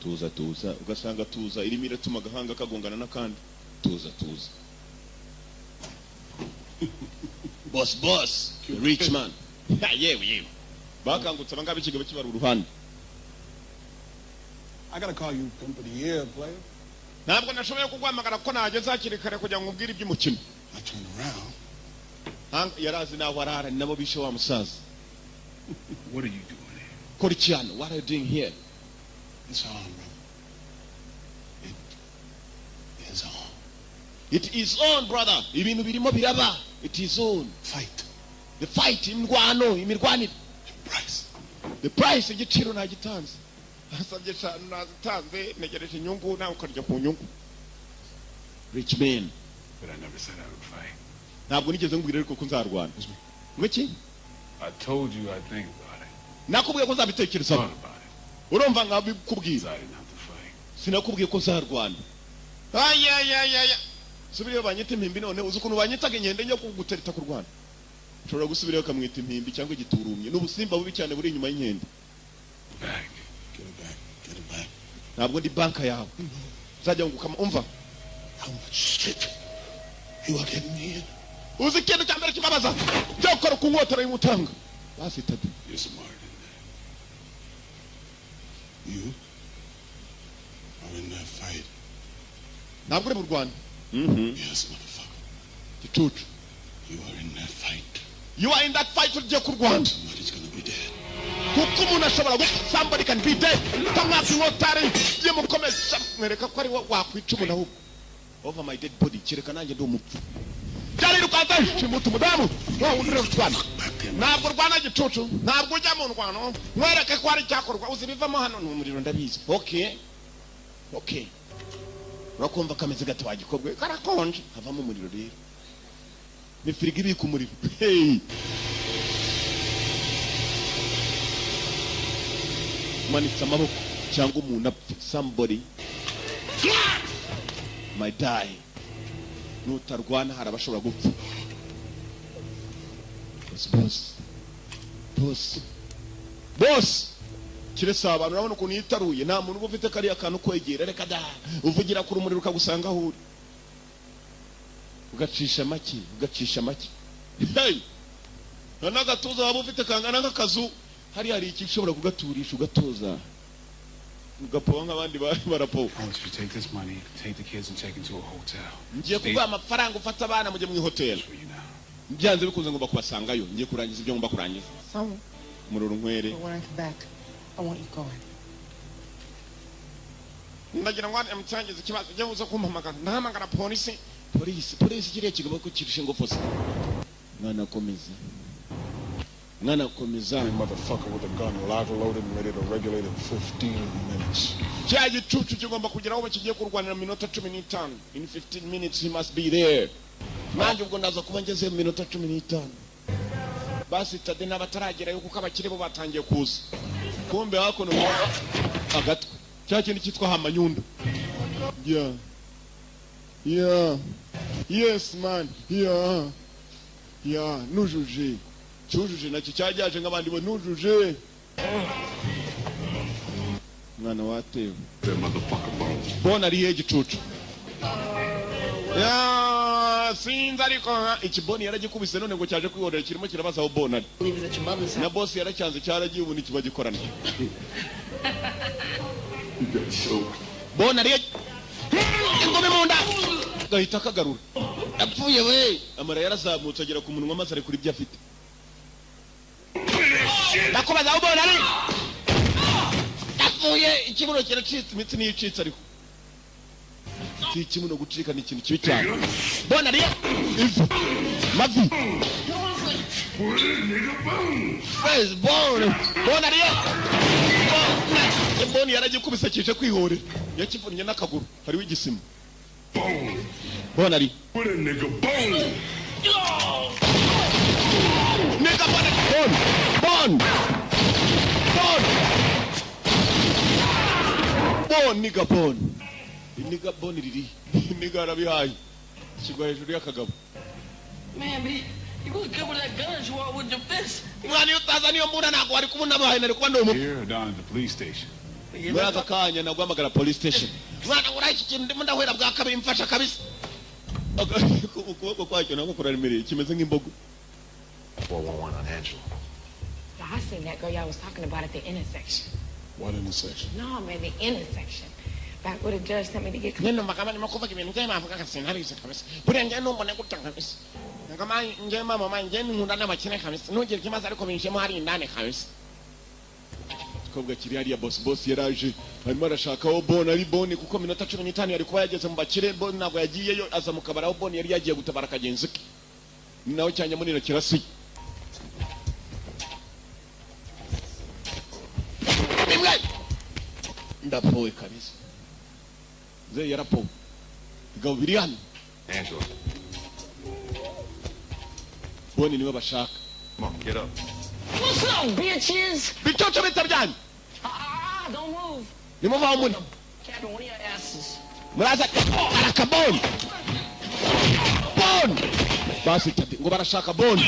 tuza ugasanga tuza irimo iratuma agahanga kagongana n'akandi. tuza boss rich man. yewe bakangutse abangaba ikigabo kibara uruhande. I gotta call you pimp of the year, player. ntabwo nashoboye kugwamagara ko nageze hakiri kare kugira ngo ubwire iby'umukino. I turned around. yarazi naho arara ni nabo bishe wa musaza. What are you doing here? kora icyano. what are you doing here? It's on, brother. It is on. It is on, brother. ibintu birimo biraba. It is on. Fight. The fight. imirwanire. The price igiciro nagitanze. asabye 5 nazitanze negereje inyungu nawe ukarya ku nyungu. Rich man. But I never said I would fight. ntabwo nigeze ngubwira ariko ko nzarwana. Ngwiki? I told you I'd think about it. nakubwiye ko nzabitekerezaho. urumva nkabikubwira. Decided not to fight. sinakubwiye ko nzarwana. ayayayaya subiriyo banyita impimbi none uzi ukuntu banyitaga inkende njya kugutereta kurwana. ushobora gusubirayo ukamwita impimbi cyangwa igiturumye. n'ubusimba bubi cyane buri inyuma y'inkende. Get it back. ntabwo ndi banka yawe. uzajya ngukama umva. How much shit you are getting me in? uzi ikintu cya mbere kibabaza cyo gukora ku nkotero y'umutanga. basitade. You're smart in that. You are in that fight ntabwo uri mu Rwanda. Yes, motherfucker. Gicucu. You are in that fight. You are in that fight ugiye ku Rwanda. Somebody's gonna be dead. Kuko umuntu ashobora gupfa. Somebody can be dead. Tamwaka inkotari yemukomeza mwereka ko ari wakwica umuntu ahubwo. Over my dead body kireka nanjye ndi umupfu. Cyari rukanza chimutu mudamu. Wa undire utwana. Ntabwo Rwanda Gicucu. Ntabwo ujya mu Rwanda. Mwereke ko ari cyakorwa uzibivamo hano n'umuriro ndabizi. Okay. Urakumva kameze gato wagikobwe karakonje havamo umuriro rero. Ni firigo ibika umuriro. Hey. Manitsa amaboko cyangwa umuntu apfa. Somebody might die. Nutarwana hari abashobora gupfa. Boss. Kiresa abantu urabona ukuntu yitaruye nta muntu ufite kariya kantu kwegera reka da uvugira kuri umuriro ukagusanga aho uri ugacisha make. Hey. Nagatuza waba ufite kangana nk'akazu hari iki ushobora kugaturisha ugatoza ugapowa nk'abandi barapowa. I want you to take this money, take the kids and take them to a hotel. Ngiye kuguha amafaranga ufata abana mujye mu hotel. Byanze bikunze ngomba kubasangayo ngiye kurangiza ibyo ngomba kurangiza. Sawa. Mururu nkwere. Back. I want you going. Ndagira ngo amutsangize ikibazo ujye uza kumpamagara ndahamagara polisi kiriya kigabo ko kirusha ingufu se. Mwana komeza. Motherfucker with a gun loaded and ready to regulate in 15 minutes. Cya gicucu kigomba kugera aho bakigiye kurwanira minota 15. In 15 minutes he must be there. Nanjye ubwo ndaza kuba ngeze mu minota 15. Basi tade n'abataragera yuko abakire bo batangiye kuza. Kumbe hakono agatwe. Cya kintu cyitwa hamanyundo. Yeah. Yes man. Yeah, nujuje. Cyujuje nacyo cyajyaje nk'abandi bo nujuje. Mwana watewe. That motherfucker Bona ari he Gicucu. Sinzi ariko ikiboni yaragikubise none ngo cyaje kwihorera kirimo kirabaza aho Bona ari. Na boss yaracyanze cyaragiye ubu nikiba gikorana. Bona ari ingome munda. Gahita kagarura. Apfuye we. Amara yarazamutse agera ku munwa maze ari kuri byo afite. Nakubaza aho Bona ari. Apfuye ikibuno kiracitse imitsi n'icitse ariko. Ikimuno gucika ni ikintu kibi cyane. Bona ari ivu. Mavi. Where's Bona ari. Bona yaragikubise kije kwihorera. Yakivunnye n'akaguru hariho igisima. Bona ari. Put a nigga bone. Nigga Bon. Nigga Bon. Nigga Bon riri. Nigga arabihaye. Kigwa hejuru y'akagabo. Man, you was good with that gun as you are with your fist. Mwani utaza niyo mbuna nako ari kubuna bahaye nari kuba ndomo. Here or down at the police station. Mwaza kanya nagwamagara police station. Mwana uraki kintu ndimo ndahwera bwa kabiri mfasha kabisa. Ukuboko kwacyo nako kurarimereye kimeze nk'imbogo. 411 on Angela. I seen that girl y'all was talking about at the intersection. What intersection? No, man, the intersection. Back where the judge sent me to get. Neno makama nimakuva kibintu kema avuga kasinarize kabisa. Buri nje no mbone gutanga kabisa. Ngama nje mama nje nkunda n'abakine kabisa. Nugire kimaze ariko binjemo hari indane kabisa. Kobwa kiri hariya boss yaraje arimo arashaka aho Bona ari Boni kuko minota 15 yari kuba yageze mu bakire Boni ntabwo yagiyeyo aza mu kabara aho Boni yari yagiye gutabara kagenzi ke. Nawe cyanya munira kirasi. Ndapowe kabisa. Ze yarapowe. Igabo biri hano. Angela. Boni niwe bashaka. Come on, get up. What's up, bitches? Bitoto bitabyanye. Don't move. Nimuva muni. Captain, one of your asses. Muraza araka Bon. Basi tati ngo barashaka Bon.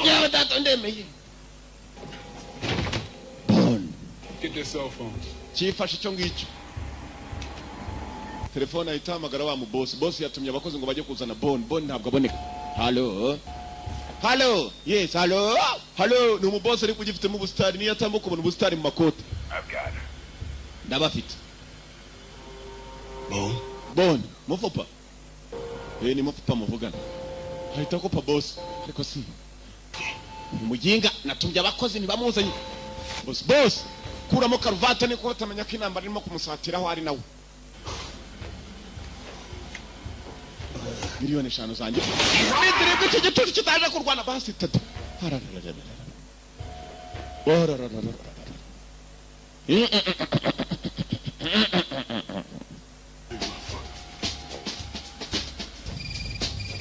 Yeah, that on them. Bon. Get their cell phones. Chifashe cyo ngicyo. Telefone ayitamagara wa mu boss yatumye abakozi ngo bajye kuzana Bon ntabwo aboneka. Hello. Yes, hello. Ni umuboss ari kugifite mu busitani niyo atambuka ubona ubusitani mu makoti. I've got her. Ndabafite. Bone mufupa ni mufupa muvugana ahita kopa boss ariko si umuginga natumye abakozi ntibamuzanye boss kuramo karuvate niko batamenya ko inamba irimo kumusatiraho ari nawe miliyoni 5 zanjye bidiribwe iki gitutu kitaje kurwana basi tatu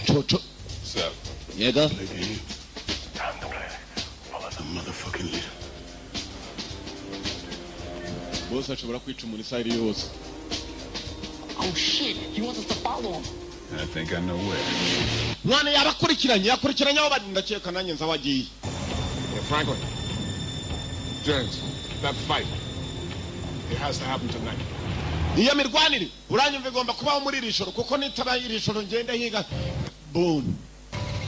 Chocho. Sir. Yega. Time to play. Follow the motherfucking leader. Boss ashobora kwica umuntu isari yose. Oh shit, he wants us to follow him. I think I know where. Mwana yakurikiranye aho bari ndakeka nanjye nzawagiye. Franklin. James, that fight. It has to happen tonight. Iya mirwanire uranyumva igomba kubaho muri iri joro kuko nitabaye iri joro ngenda higa. Boom.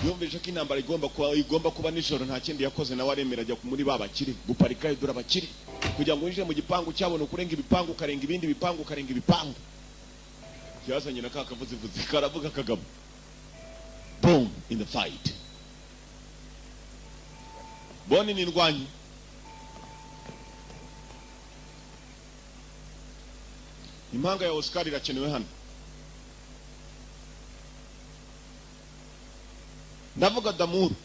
Yumvise ko intambara igomba kuba nijoro nta kindi yakoze nawe aremera ajya muri babakiri guparika idura bakiri kugira ngo winjire mu gipangu cyabona kurenga ibipangu karenga ibindi bipangu karenga ibipangu yazanye nakakavuze karavuga kagabo. Boom in the fight. Boni ni ndwanyi impanga ya Oscar irakenewe hano. Ndavuga Damuru.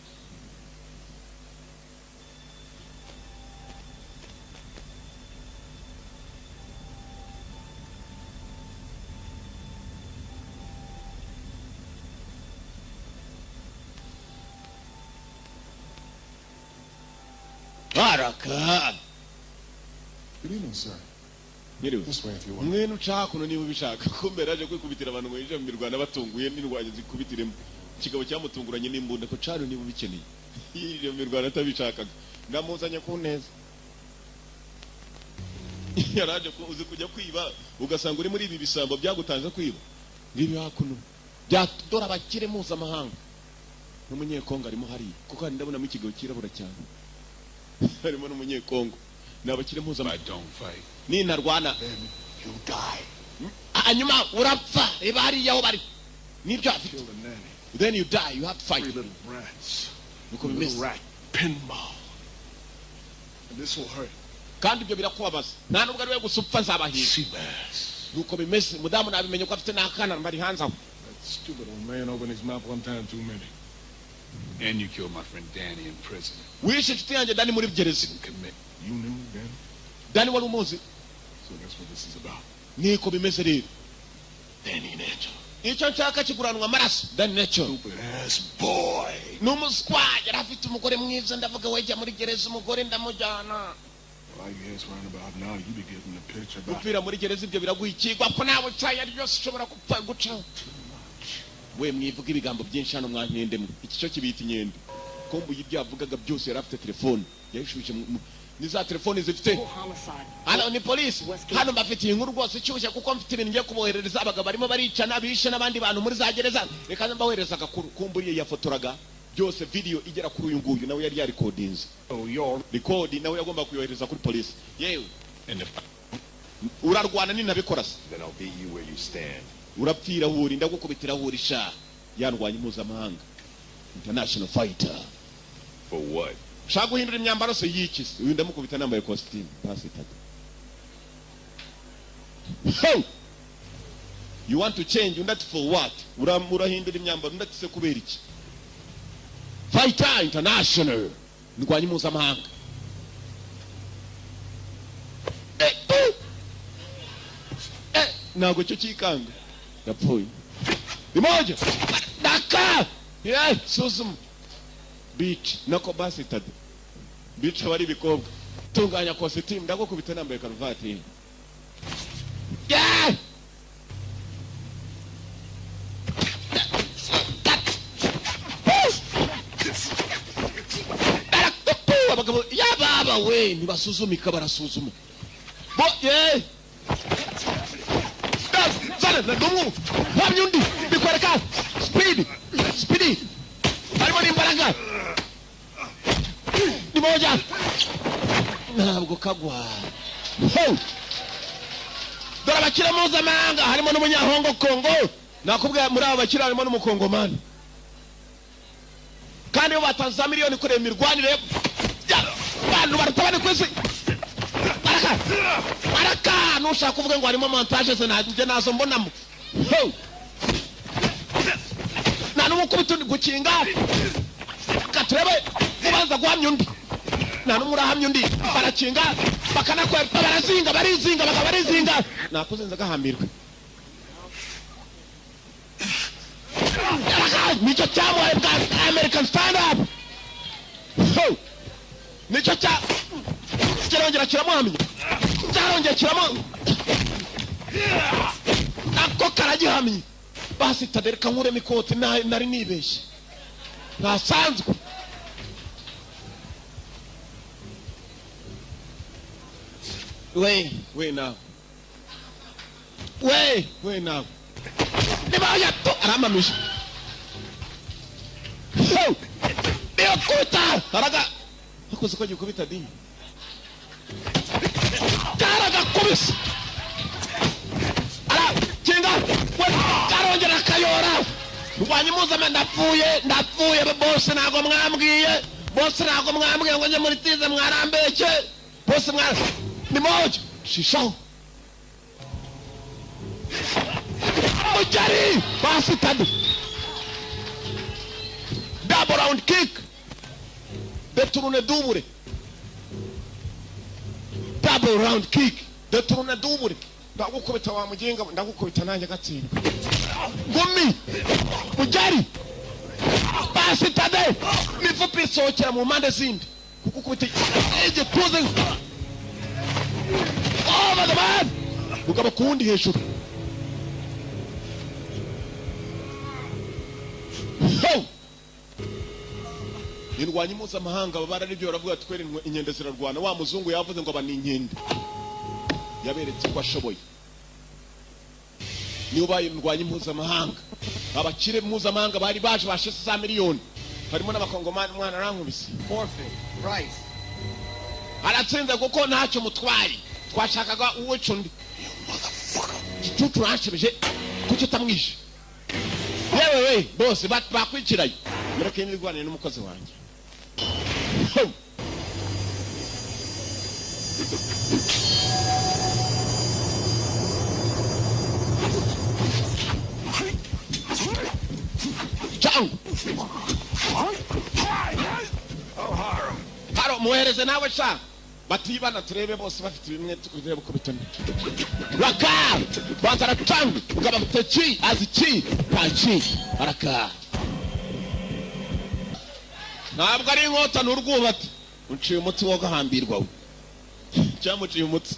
Baraka. Good evening, sir. This way if you want. Mwenu chakuno niba bishaka kumbera aje kwikubitira abantu mweje mu Rwanda batunguye n'indwanye zikubitiremo. Kigabo cyamutunguranye n'imbunda ko caro niba bikeneye. Iyo mu Rwanda atabishakaga. Ndamuzanye ku neza. Yaraje ko uzi kujya kwiba ugasanga uri muri ibi bisambo byagutanze kwiba. Ngibi hakuno. Byadora bakire muza amahanga. N'umunyekongo arimo hari kuko hari ndabona mu kigabo kirabura cyane. Harimo n'umunyekongo. Nabakire muza I don't fight. Ni narwana. You die. Anyuma urapfa eba hari yaho bari. Nibyo afite. Kill the nanny. Then you die, you have to fight. 3 little rats. Nuko Little bimeze. rat pinball. And this will hurt. Kandi ibyo birakubabaza. Nta nubwo ari we gusupfa nzabahiga. Seabass. Nuko bimeze mudamu nabimenye ko afite n'akana bari hanze aho. That stupid old man opened his mouth one time too many. And you killed my friend Danny in prison. Wishe inshuti yanjye Dani muri gereza. Didn't commit. You knew Danny? Dani wari umuzi. So that's what this is about. Niko bimeze rero. Danny and Angela. Icyo nshaka kiguranwa amaraso. Dani Nacho. Stupid ass boy. N'umuswa yari afite umugore mwiza ndavuga wejya muri gereza umugore ndamujyana. Why you ass round about now? You be getting the picture about. Gupfira muri gereza ibyo biraguhikirwa ko nawe cyayi ari byose ushobora gupfa guca. We mwivuga ibigambo byinshi hano mwankendemo. Iki cyo kibita inyende. Kombu y'ibyo yavugaga byose yari afite telefone. Yayishubije ni za telefone zifite. Hano ni police. Hano bafite inkuru rwose cyushye kuko mfite ibintu ngiye kuboherereza abagabo barimo baricana bishe n'abandi bantu muri za gereza. Reka mbahereza agakuru kumburiye yafotoraga byose video igera kuri uyu nguyu nawe yari recordings. Oh, your record nawe yagomba kuyohereza kuri police. Yewe. Urarwana ni nabikora se. Then I'll beat you where you stand. Urapfira huri ndagukubitira huri sha. Yarwanye mpuzamahanga. International fighter. For what? Shaka guhindura imyambaro se yiki. Uyu ndamukubita nambaye costume. Pasi tatu. Ho! You want to change undati for what? Urahindura imyambaro undati se kubera iki? Fighter international. Ndwanye mpuzamahanga. Nago cyo kikanga. Yapfuye. Imoja. Daka. Yeah, susum. Beach nako basi tatu. Beach bari bikobwa. Tunganya costume ndagukubita nambaye karuvati. Yeah! Abagabo ya baba we nibasuzumika barasuzuma. Bo yeah. Zana ndamu. Wamyundi bikwereka. Speed. Harimo n'imbaraga. Ni moja. Ntabwo kagwa. Ho! Dora bakira mpuzamahanga harimo n'umunyahongo Kongo nakubwiye muri abo bakira harimo n'umukongomani kandi bo batanze miliyoni kureba imirwanire abantu baratabane kwese baraka nushaka kuvuga ngo harimo montage se nanje nazo mbonamo na n'umukubito gukinga katurebe ubanza guhamya undi na n'umurahamya undi barakinga bakanakwepa barizinga bakabarizinga nakuzenza gahambirwe nicyo cyamuhaye bwa American stand up nicyo kirongera kiramuhamya cyarongera kiramuhamya nako karagihamye basi tadereka nkuremo ikoti nari nibeshye ntasanzwe we now nibaya to aramamisha bikuta araga akoze ko gikubita dinyi karaga kubisa ara kinga karongera kayora rwanyimuza ndapfuye bose nago mwambwiye ngo nje muri tize mwarambeke bose ni moja shisho Mujari basi tadu double round kick deturune double ndagukubita wa muginga ndagukubita nanjye gatsindwa gumi Mujari basi tade mifupi isokera mu mpande zindi kukukubita eje tuze over the man ukaba kundi hejuru indwanyi mpuzamahanga babara n'ibyo baravuga twere inkende zirarwana wa muzungu yavuze ngo abani inkende yaberetse ko ashoboye niyo baye indwanyi mpuzamahanga abakire mpuzamahanga bari baje bashese za miliyoni harimo n'abakongomani umwana arankubise forfeit price aratsinze kuko ntacyo mutwari twashakaga uwe cundi gicucu ranshibije kuki utamwishe yewe bose bakwikiraye mureke nirwanire n'umukozi wanjye changu haro muhereze nawe sha batibana turebe bose bafite bimwe tukurebe uko bitone raka bazara changu ukaba mtechi azichi pachi araka ntabwo ari inkota n'urwubati unciye umutsi wo gahambirwa we cyamuciye umutsi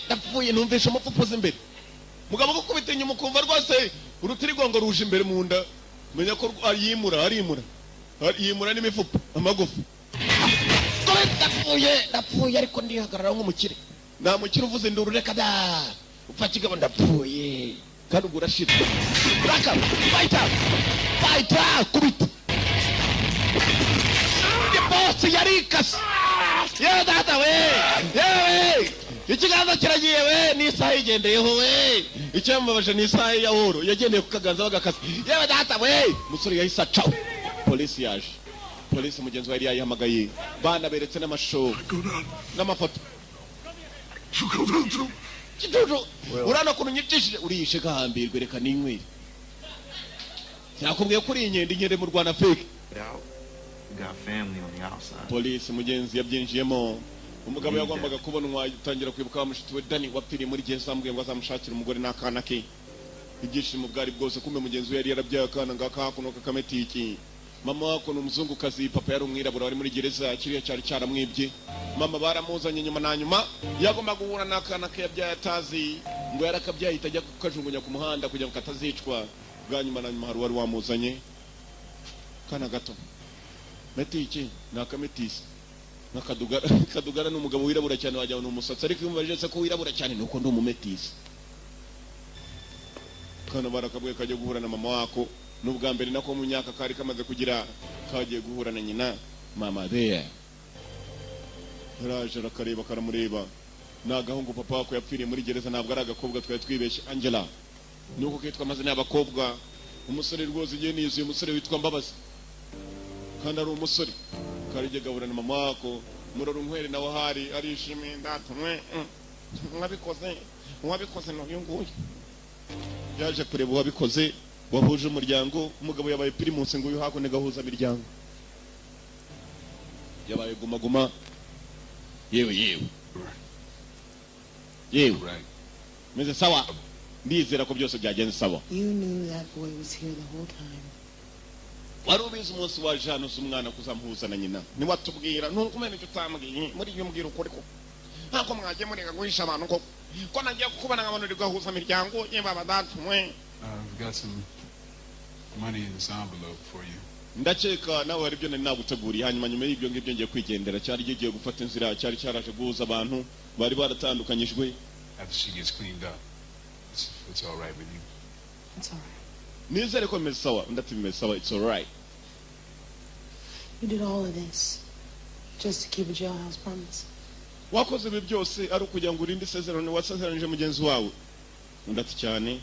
ndapfuye numvishe umupfupuzi imbere mugabo gukubita inyuma ukumva rwose urutirigongo ruje imbere mu nda menya ko yimura n'imifupa amagufa ndapfuye ariko ndihagarara nk'umukire nta mukire uvuze induru reka da upfa kigabo ndapfuye kandi ubwo urashira raka fighter kubita boss yarikase yewe data we ikiganza kiragiye we n'isaha igendeyeho we icyambabaje n'isaha ya horo yagendeye ku kaganza bagakase yewe data we musore yahise acaho polisi yaje polisi mugenzi wari yayihamagaye bana beretse n'amashusho n'amafoto kijuju urana kuntu nyicishije uriyishe gahambirwe reka ninywere yakubwiye kuri inkende mu Rwanda fake polisi mugenzi yabyinjiyemo umugabo yagombaga kubonwa yitangira kwibuka bamushitsi we Dani wapfiriye muri gihe sambwiye ngo azamushakira umugore n'akana ke ibyishimo bwari bwose kumbe mugenzi we yari yarabyaye akana ngakakuno kakametiki mama wako n'umuzungukazi papa yari umwirabura wari muri gereza kiriya cyari cyaramwibye mama baramuzanye nyuma na nyuma yagomba guhura n'akana ke yabyaye atazi ngo yarakabyaye itajya kukajungunya ku muhanda kugira ngo katazicwa bwa nyuma na nyuma hari wari wamuzanye kana gato metiki nakametisi nakadugara n'umugabo wirabura cyane wajya n'umusatsi ariko yumvaje ko wirabura cyane nuko ndi umumetisi kana barakabwe kajya guhura na mama wako n'ubwa mbere nako mu myaka kari kamaze kugira kagiye guhura na nyina mama there raje rakareba karamureba nagahungu papa wako yapfiriye muri gereza, ntabwo ari agakobwa twari twibeshye. Angela nuko kitwa amazina y'abakobwa. Umusore rwose igihe nizuye umusore witwa Mbabazi, kandi ari umusore karige gaburana mama wako muroro nkwere nawe hari arishimiye ndatumwe mwabikoze n'uyu nguyu. Yaje kureba uwabikoze, wahuje umuryango. Umugabo yabaye primus ngo uyu hakone gahuza imiryango, yabaye guma yewe meze sawa. Ndizera ko byose byagenze sawa. You knew that boy was here the whole time. Wari ubizi umunsi wa jano umwana kuzampuza na nyina, ni watubwira ntukumene icyo utambwiye muri iyo mbwira ukuri ko ntako mwagiye murega guhisha abantu ko nagiye kukubana nk'abantu gahuza imiryango yeba badatumwe. I've got some money in this envelope for you. Ndakeka nawe hari byo naguteguriye. Hanyuma nyuma y'ibyo ngibyo ngiye kwigendera. Cyari giye gufata inzira, cyari cyaraje guhuza abantu bari baratandukanyijwe. After she gets cleaned up, it's all right with you. It's all right. Nizere ko meze sawa. Ndatimeze sawa. It's all right. You did all of this just to keep a jailhouse promise. Wakoze ibi byose ari ukugira ngo urinde isezerano wasezeranije mugenzi wawe. Ndati cyane.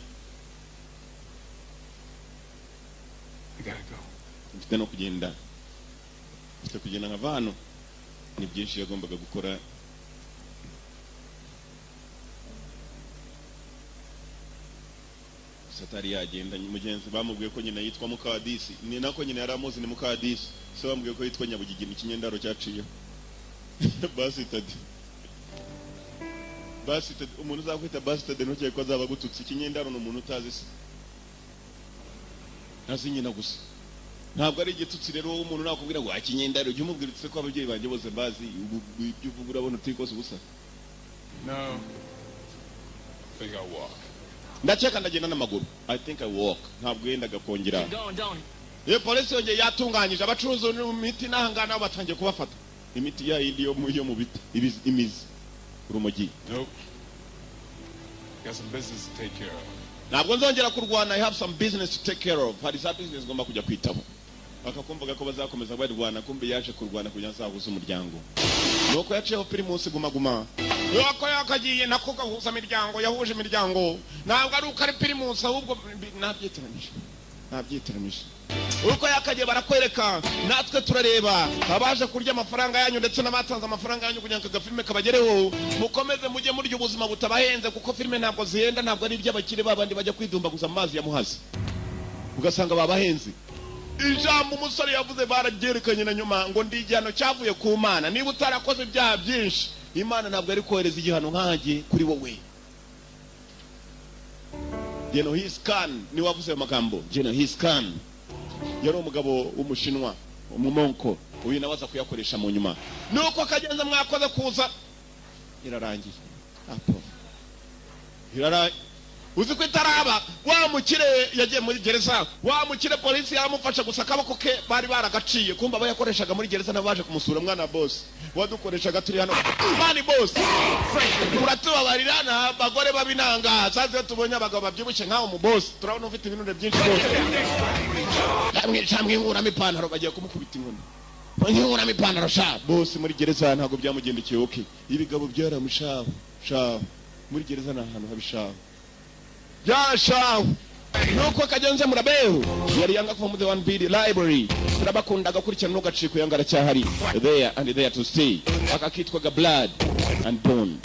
I gotta go. Mfite no kugenda. Mfite kugenda nkava hano. Ni byinshi yagombaga gukora. Satari yagenda mugenzi bamubwiye ko nyina yitwa Mukadisi. Ni nako nyina yaramuzi ni Mukadisi. So bamubwiye ko yitwa Nyabugigini ikinyendaro cyaciye. Basitade umuntu uzakwita basitade ntukiye ko azaba gututse. Ikinyendaro ni umuntu utazi se. Nazi nyina gusa. Ntabwo ari igitutsi rero wowe umuntu nakubwira ngo akinyendaro ujye umubwira utse ko ababyeyi banjye bose bazi ibyo uvuga urabona utikose ubusa. No. I think I'll walk. Ndacheka ndagenda n'amaguru. I think I walk. Ntabwo yenda gakongera. Polisi yongeye yatunganyije abacuruzi imiti nahangana batangiye kubafata. Imiti ya indi yo mu biti imizi urumogi. Nope. Got some business to take care of. Ntabwo nzongera kurwana. I have some business to take care of. Hari some business ngomba kujya kwitabo. Bakakumvuga ko bazakomeza barwana, kumbe yaje kurwana kugira nzahuza umuryango. Nuko yaciyeho primus guma. Yuko yakagiye nako gahuza imiryango, yahuje imiryango. Ntabwo ari ukari primus ahubwo nabyiteranije. Uko yakagiye barakwereka, natwe turareba abaje kurya amafaranga yanyu ndetse n'abatanze amafaranga yanyu kugira ngo agafilme kabagereho. Mukomeze mujye murya ubuzima butabahenze, kuko filme ntabwo zihenda, ntabwo ari iby'abakire babandi bajya kwidumbaguza amazi ya muhazi ugasanga babahenze. Ijambo umusore yavuze barabyerekanye na nyuma ngo ndi igihano cyavuye ku Mana. Niba utarakoze ibyaha byinshi, Imana ntabwo ari kohereza igihano nkanjye kuri wowe. Genghis Khan ni wavuze amagambo. Genghis Khan yari umugabo w'umushinwa umumonko, uyu nabaza kuyakoresha mu nyuma. Nuko kagenza mwakoze kuza irarangiye. Uzi ko itaraba wa mukire yagiye muri gereza, wa mukire polisi yaramufasha gusa akaboko ke bari baragaciye, kumva bayakoreshaga muri gereza nabaje kumusura. Mwana boss wadukoreshaga turi hano mani boss uratubabarira na bagore babinanga. Saze tubonye abagabo babyibushye nkaho mu boss, turabona ufite ibintu byinshi boss. Camwe nguramo ipantaro bagiye kumukubita inkoni. Nguramo ipantaro sha boss muri gereza ntago byamugendekeye. Okay, ibigabo byaramushaho muri gereza na hano habishaho yashaho. Nuko kagenze murabeho yari yanga kuva mu the 1BD library. Turabakunda gakurikirana no gaciko yanga aracyahari there and there to stay. Akakitwaga Blood and Bone.